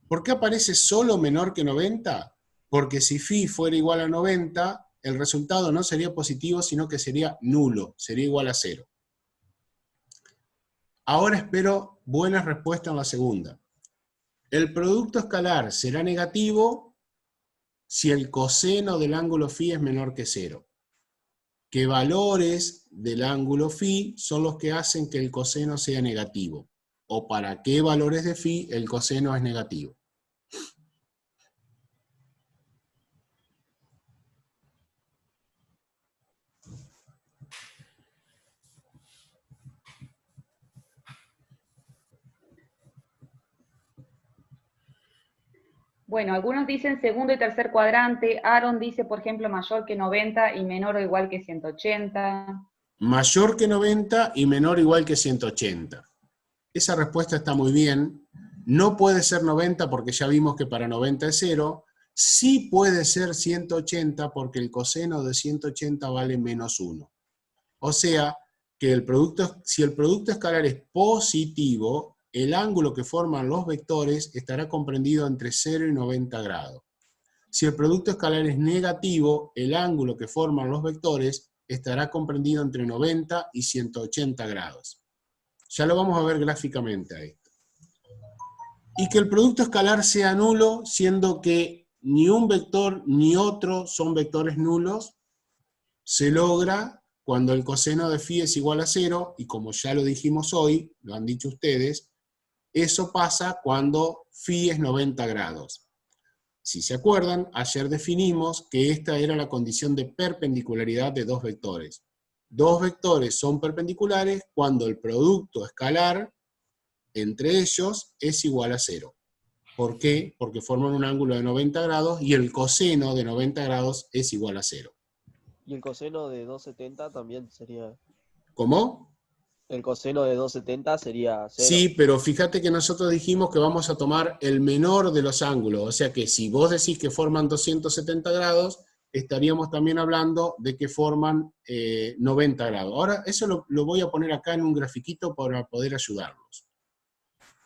¿Por qué aparece solo menor que 90? Porque si phi fuera igual a 90, el resultado no sería positivo, sino que sería nulo, sería igual a 0. Ahora espero buenas respuestas en la segunda. El producto escalar será negativo si el coseno del ángulo phi es menor que 0. ¿Qué valores del ángulo phi son los que hacen que el coseno sea negativo? ¿O para qué valores de phi el coseno es negativo? Bueno, algunos dicen segundo y tercer cuadrante. Aaron dice, por ejemplo, mayor que 90 y menor o igual que 180. Mayor que 90 y menor o igual que 180. Esa respuesta está muy bien. No puede ser 90 porque ya vimos que para 90 es 0. Sí puede ser 180 porque el coseno de 180 vale menos 1. O sea, que si el producto escalar es positivo, el ángulo que forman los vectores estará comprendido entre 0 y 90 grados. Si el producto escalar es negativo, el ángulo que forman los vectores estará comprendido entre 90 y 180 grados. Ya lo vamos a ver gráficamente a esto. Y que el producto escalar sea nulo, siendo que ni un vector ni otro son vectores nulos, se logra cuando el coseno de phi es igual a 0, y como ya lo dijimos hoy, lo han dicho ustedes, eso pasa cuando phi es 90 grados. Si se acuerdan, ayer definimos que esta era la condición de perpendicularidad de dos vectores. Dos vectores son perpendiculares cuando el producto escalar entre ellos es igual a 0. ¿Por qué? Porque forman un ángulo de 90 grados y el coseno de 90 grados es igual a 0. ¿Y el coseno de 270 también sería? ¿Cómo? El coseno de 270 sería 0. Sí, pero fíjate que nosotros dijimos que vamos a tomar el menor de los ángulos, o sea que si vos decís que forman 270 grados, estaríamos también hablando de que forman 90 grados. Ahora, eso lo voy a poner acá en un grafiquito para poder ayudarlos.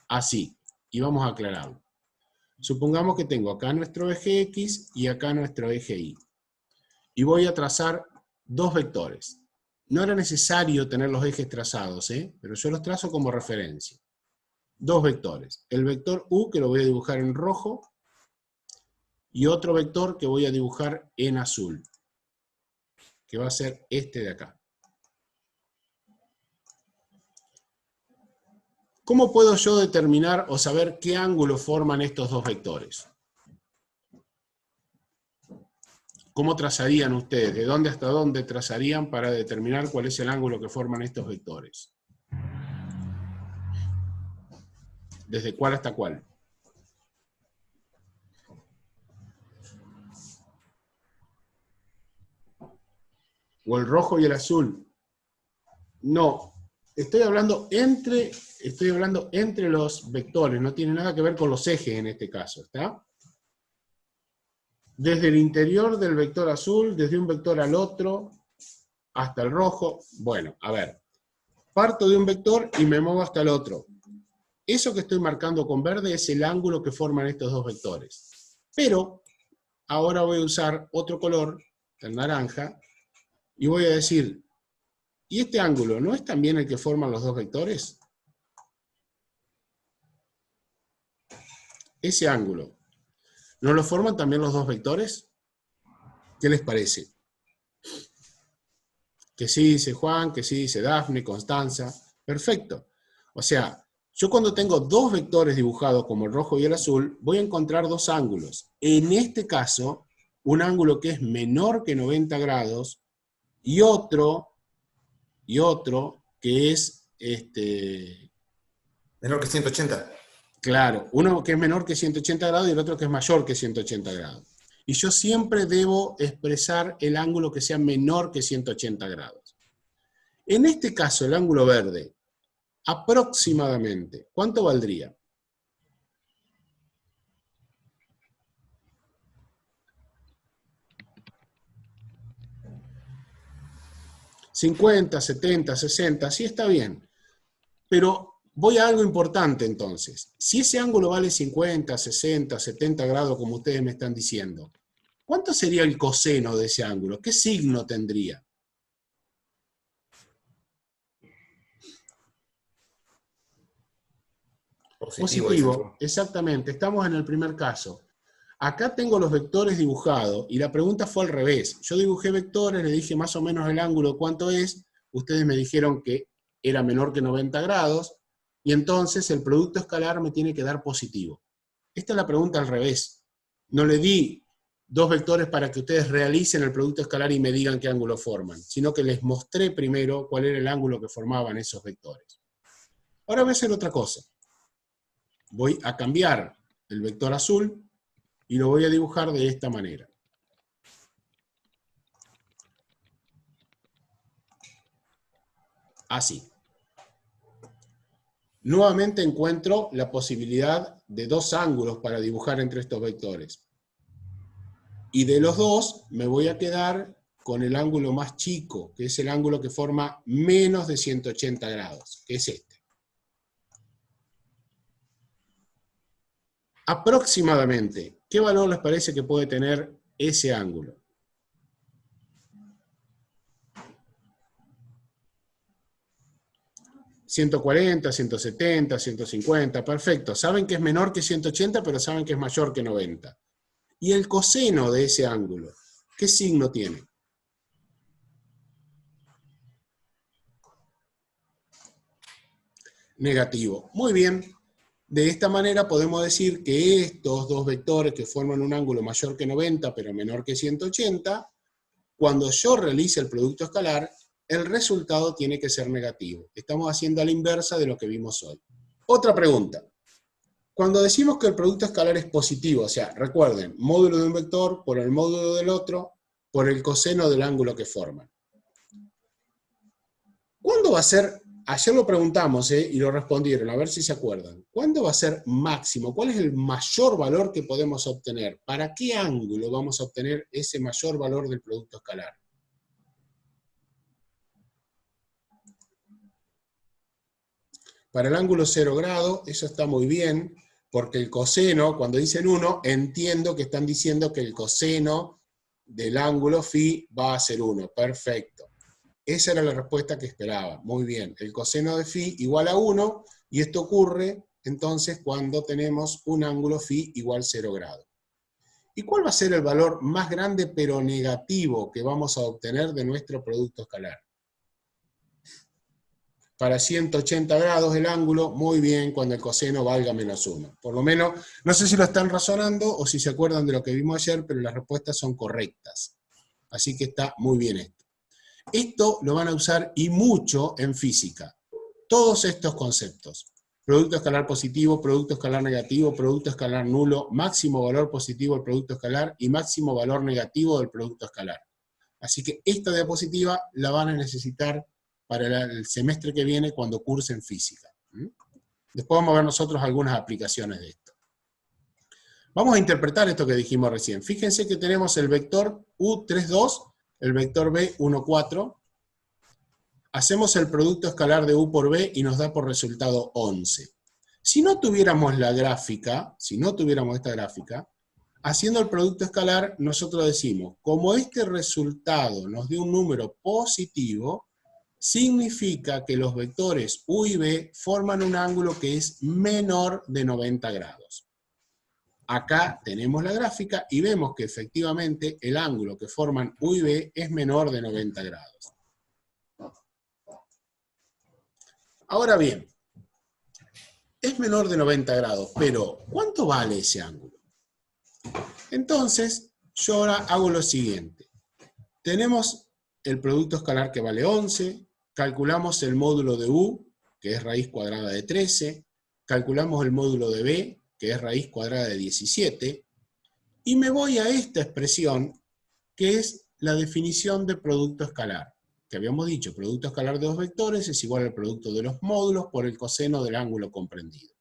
Así, y vamos a aclararlo. Supongamos que tengo acá nuestro eje X y acá nuestro eje Y. Y voy a trazar dos vectores. No era necesario tener los ejes trazados, pero yo los trazo como referencia. Dos vectores. El vector U, que lo voy a dibujar en rojo, y otro vector que voy a dibujar en azul, que va a ser este de acá. ¿Cómo puedo yo determinar o saber qué ángulo forman estos dos vectores? ¿Cómo trazarían ustedes? ¿De dónde hasta dónde trazarían para determinar cuál es el ángulo que forman estos vectores? ¿Desde cuál hasta cuál? ¿O el rojo y el azul? No. Estoy hablando entre los vectores, no tiene nada que ver con los ejes en este caso, ¿está? desde el interior del vector azul, desde un vector al otro, hasta el rojo. Bueno, a ver, parto de un vector y me muevo hasta el otro. Eso que estoy marcando con verde es el ángulo que forman estos dos vectores. Pero ahora voy a usar otro color, el naranja, y voy a decir, ¿y este ángulo no es también el que forman los dos vectores? Ese ángulo, ¿no lo forman también los dos vectores? ¿Qué les parece? Que sí dice Juan, que sí dice Dafne, Constanza. Perfecto. O sea, yo cuando tengo dos vectores dibujados como el rojo y el azul, voy a encontrar dos ángulos. En este caso, un ángulo que es menor que 90 grados y otro que es menor que 180. Claro, uno que es menor que 180 grados y el otro que es mayor que 180 grados. Y yo siempre debo expresar el ángulo que sea menor que 180 grados. En este caso, el ángulo verde, aproximadamente, ¿cuánto valdría? ¿50, 70, 60? Sí, está bien. Pero voy a algo importante entonces. Si ese ángulo vale 50, 60, 70 grados, como ustedes me están diciendo, ¿cuánto sería el coseno de ese ángulo? ¿Qué signo tendría? Positivo, exactamente. Estamos en el primer caso. Acá tengo los vectores dibujados y la pregunta fue al revés. Yo dibujé vectores, le dije más o menos el ángulo cuánto es, ustedes me dijeron que era menor que 90 grados, y entonces el producto escalar me tiene que dar positivo. Esta es la pregunta al revés. No le di dos vectores para que ustedes realicen el producto escalar y me digan qué ángulo forman, sino que les mostré primero cuál era el ángulo que formaban esos vectores. Ahora voy a hacer otra cosa. Voy a cambiar el vector azul y lo voy a dibujar de esta manera. Así. Nuevamente encuentro la posibilidad de dos ángulos para dibujar entre estos vectores. Y de los dos me voy a quedar con el ángulo más chico, que es el ángulo que forma menos de 180 grados, que es este. Aproximadamente, ¿qué valor les parece que puede tener ese ángulo? ¿140, 170, 150? Perfecto. Saben que es menor que 180, pero saben que es mayor que 90. ¿Y el coseno de ese ángulo? ¿Qué signo tiene? Negativo. Muy bien. De esta manera podemos decir que estos dos vectores que forman un ángulo mayor que 90, pero menor que 180, cuando yo realice el producto escalar, el resultado tiene que ser negativo. Estamos haciendo a la inversa de lo que vimos hoy. Otra pregunta. Cuando decimos que el producto escalar es positivo, o sea, recuerden, módulo de un vector por el módulo del otro, por el coseno del ángulo que forman. ¿Cuándo va a ser? Ayer lo preguntamos y lo respondieron, a ver si se acuerdan. ¿Cuándo va a ser máximo? ¿Cuál es el mayor valor que podemos obtener? ¿Para qué ángulo vamos a obtener ese mayor valor del producto escalar? Para el ángulo 0 grado, eso está muy bien, porque el coseno, cuando dicen 1, entiendo que están diciendo que el coseno del ángulo phi va a ser 1. Perfecto. Esa era la respuesta que esperaba. Muy bien. El coseno de phi igual a 1, y esto ocurre entonces cuando tenemos un ángulo phi igual 0 grados. ¿Y cuál va a ser el valor más grande pero negativo que vamos a obtener de nuestro producto escalar? Para 180 grados el ángulo, muy bien, cuando el coseno valga menos 1. Por lo menos, no sé si lo están razonando o si se acuerdan de lo que vimos ayer, pero las respuestas son correctas. Así que está muy bien esto. Esto lo van a usar y mucho en física. Todos estos conceptos. Producto escalar positivo, producto escalar negativo, producto escalar nulo, máximo valor positivo del producto escalar y máximo valor negativo del producto escalar. Así que esta diapositiva la van a necesitar para el semestre que viene cuando cursen física. Después vamos a ver nosotros algunas aplicaciones de esto. Vamos a interpretar esto que dijimos recién. Fíjense que tenemos el vector U32, el vector B14. Hacemos el producto escalar de U por B y nos da por resultado 11. Si no tuviéramos la gráfica, si no tuviéramos esta gráfica, haciendo el producto escalar, nosotros decimos, como este resultado nos dio un número positivo, significa que los vectores U y B forman un ángulo que es menor de 90 grados. Acá tenemos la gráfica y vemos que efectivamente el ángulo que forman U y B es menor de 90 grados. Ahora bien, es menor de 90 grados, pero ¿cuánto vale ese ángulo? Entonces, yo ahora hago lo siguiente. Tenemos el producto escalar que vale 11, calculamos el módulo de U, que es raíz cuadrada de 13, calculamos el módulo de B, que es raíz cuadrada de 17, y me voy a esta expresión, que es la definición de producto escalar, que habíamos dicho, producto escalar de dos vectores es igual al producto de los módulos por el coseno del ángulo comprendido.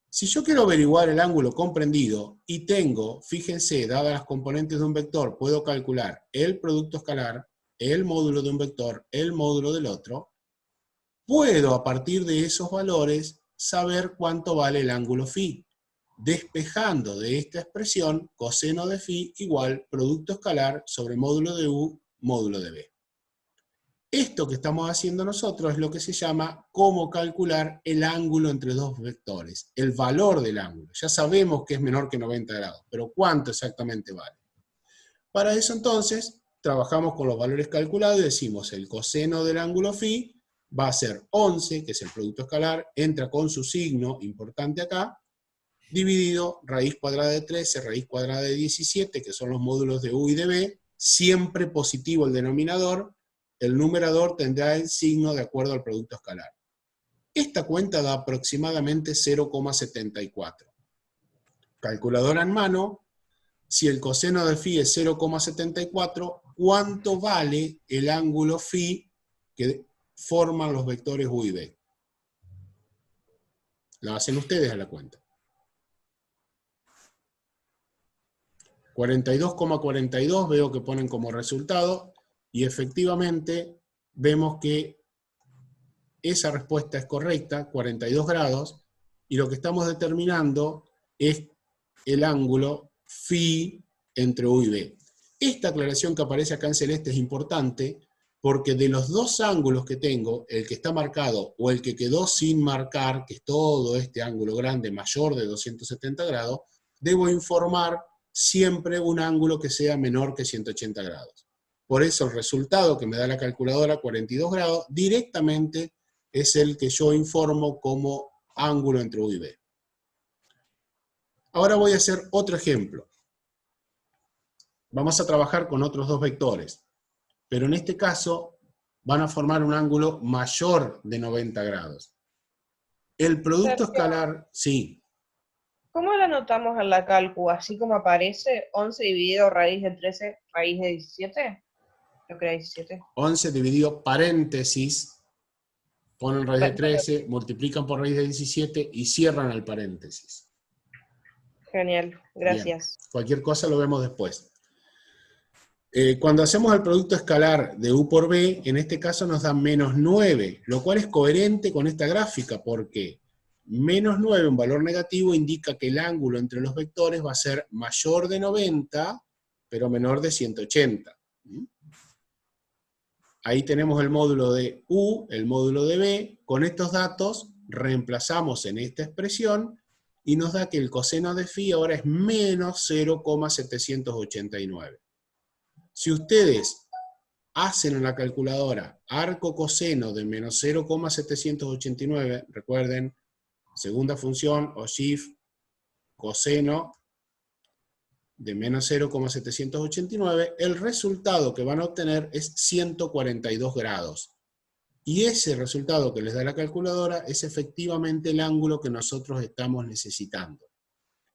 Si yo quiero averiguar el ángulo comprendido, y tengo, fíjense, dadas las componentes de un vector, puedo calcular el producto escalar, el módulo de un vector, el módulo del otro, puedo a partir de esos valores saber cuánto vale el ángulo φ, despejando de esta expresión coseno de φ igual producto escalar sobre módulo de U, módulo de B. Esto que estamos haciendo nosotros es lo que se llama cómo calcular el ángulo entre dos vectores, el valor del ángulo. Ya sabemos que es menor que 90 grados, pero ¿cuánto exactamente vale? Para eso entonces trabajamos con los valores calculados y decimos el coseno del ángulo φ va a ser 11, que es el producto escalar, entra con su signo importante acá, dividido raíz cuadrada de 13, raíz cuadrada de 17, que son los módulos de U y de B, siempre positivo el denominador, el numerador tendrá el signo de acuerdo al producto escalar. Esta cuenta da aproximadamente 0,74. Calculadora en mano, si el coseno de φ es 0,74, ¿cuánto vale el ángulo φ que forman los vectores U y B? La hacen ustedes a la cuenta. 42,42 veo que ponen como resultado, y efectivamente vemos que esa respuesta es correcta, 42 grados, y lo que estamos determinando es el ángulo φ entre U y B. Esta aclaración que aparece acá en celeste es importante, porque de los dos ángulos que tengo, el que está marcado o el que quedó sin marcar, que es todo este ángulo grande mayor de 270 grados, debo informar siempre un ángulo que sea menor que 180 grados. Por eso el resultado que me da la calculadora, 42 grados, directamente es el que yo informo como ángulo entre U y B. Ahora voy a hacer otro ejemplo. Vamos a trabajar con otros dos vectores, pero en este caso van a formar un ángulo mayor de 90 grados. El producto escalar, sí. ¿Cómo lo anotamos en la cálculo? Así como aparece, 11 dividido raíz de 13, raíz de 17. Creo que era 17. 11 dividido paréntesis, ponen raíz de 13, multiplican por raíz de 17 y cierran el paréntesis. Genial, gracias. Bien. Cualquier cosa lo vemos después. Cuando hacemos el producto escalar de U por B, en este caso nos da menos 9, lo cual es coherente con esta gráfica, porque menos 9, un valor negativo, indica que el ángulo entre los vectores va a ser mayor de 90, pero menor de 180. Ahí tenemos el módulo de U, el módulo de B. Con estos datos reemplazamos en esta expresión y nos da que el coseno de φ ahora es menos 0,789. Si ustedes hacen en la calculadora arco coseno de menos 0,789, recuerden, segunda función o shift coseno de menos 0,789, el resultado que van a obtener es 142 grados. Y ese resultado que les da la calculadora es efectivamente el ángulo que nosotros estamos necesitando.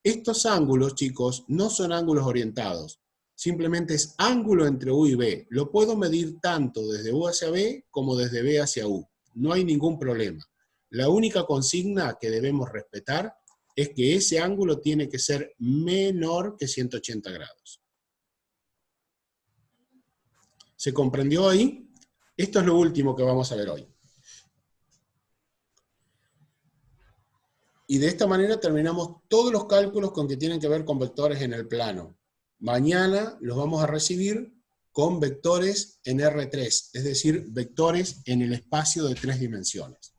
Estos ángulos, chicos, no son ángulos orientados. Simplemente es ángulo entre U y B. Lo puedo medir tanto desde U hacia B como desde B hacia U. No hay ningún problema. La única consigna que debemos respetar es que ese ángulo tiene que ser menor que 180 grados. ¿Se comprendió ahí? Esto es lo último que vamos a ver hoy. Y de esta manera terminamos todos los cálculos con que tienen que ver con vectores en el plano. Mañana los vamos a recibir con vectores en R3, es decir, vectores en el espacio de 3 dimensiones.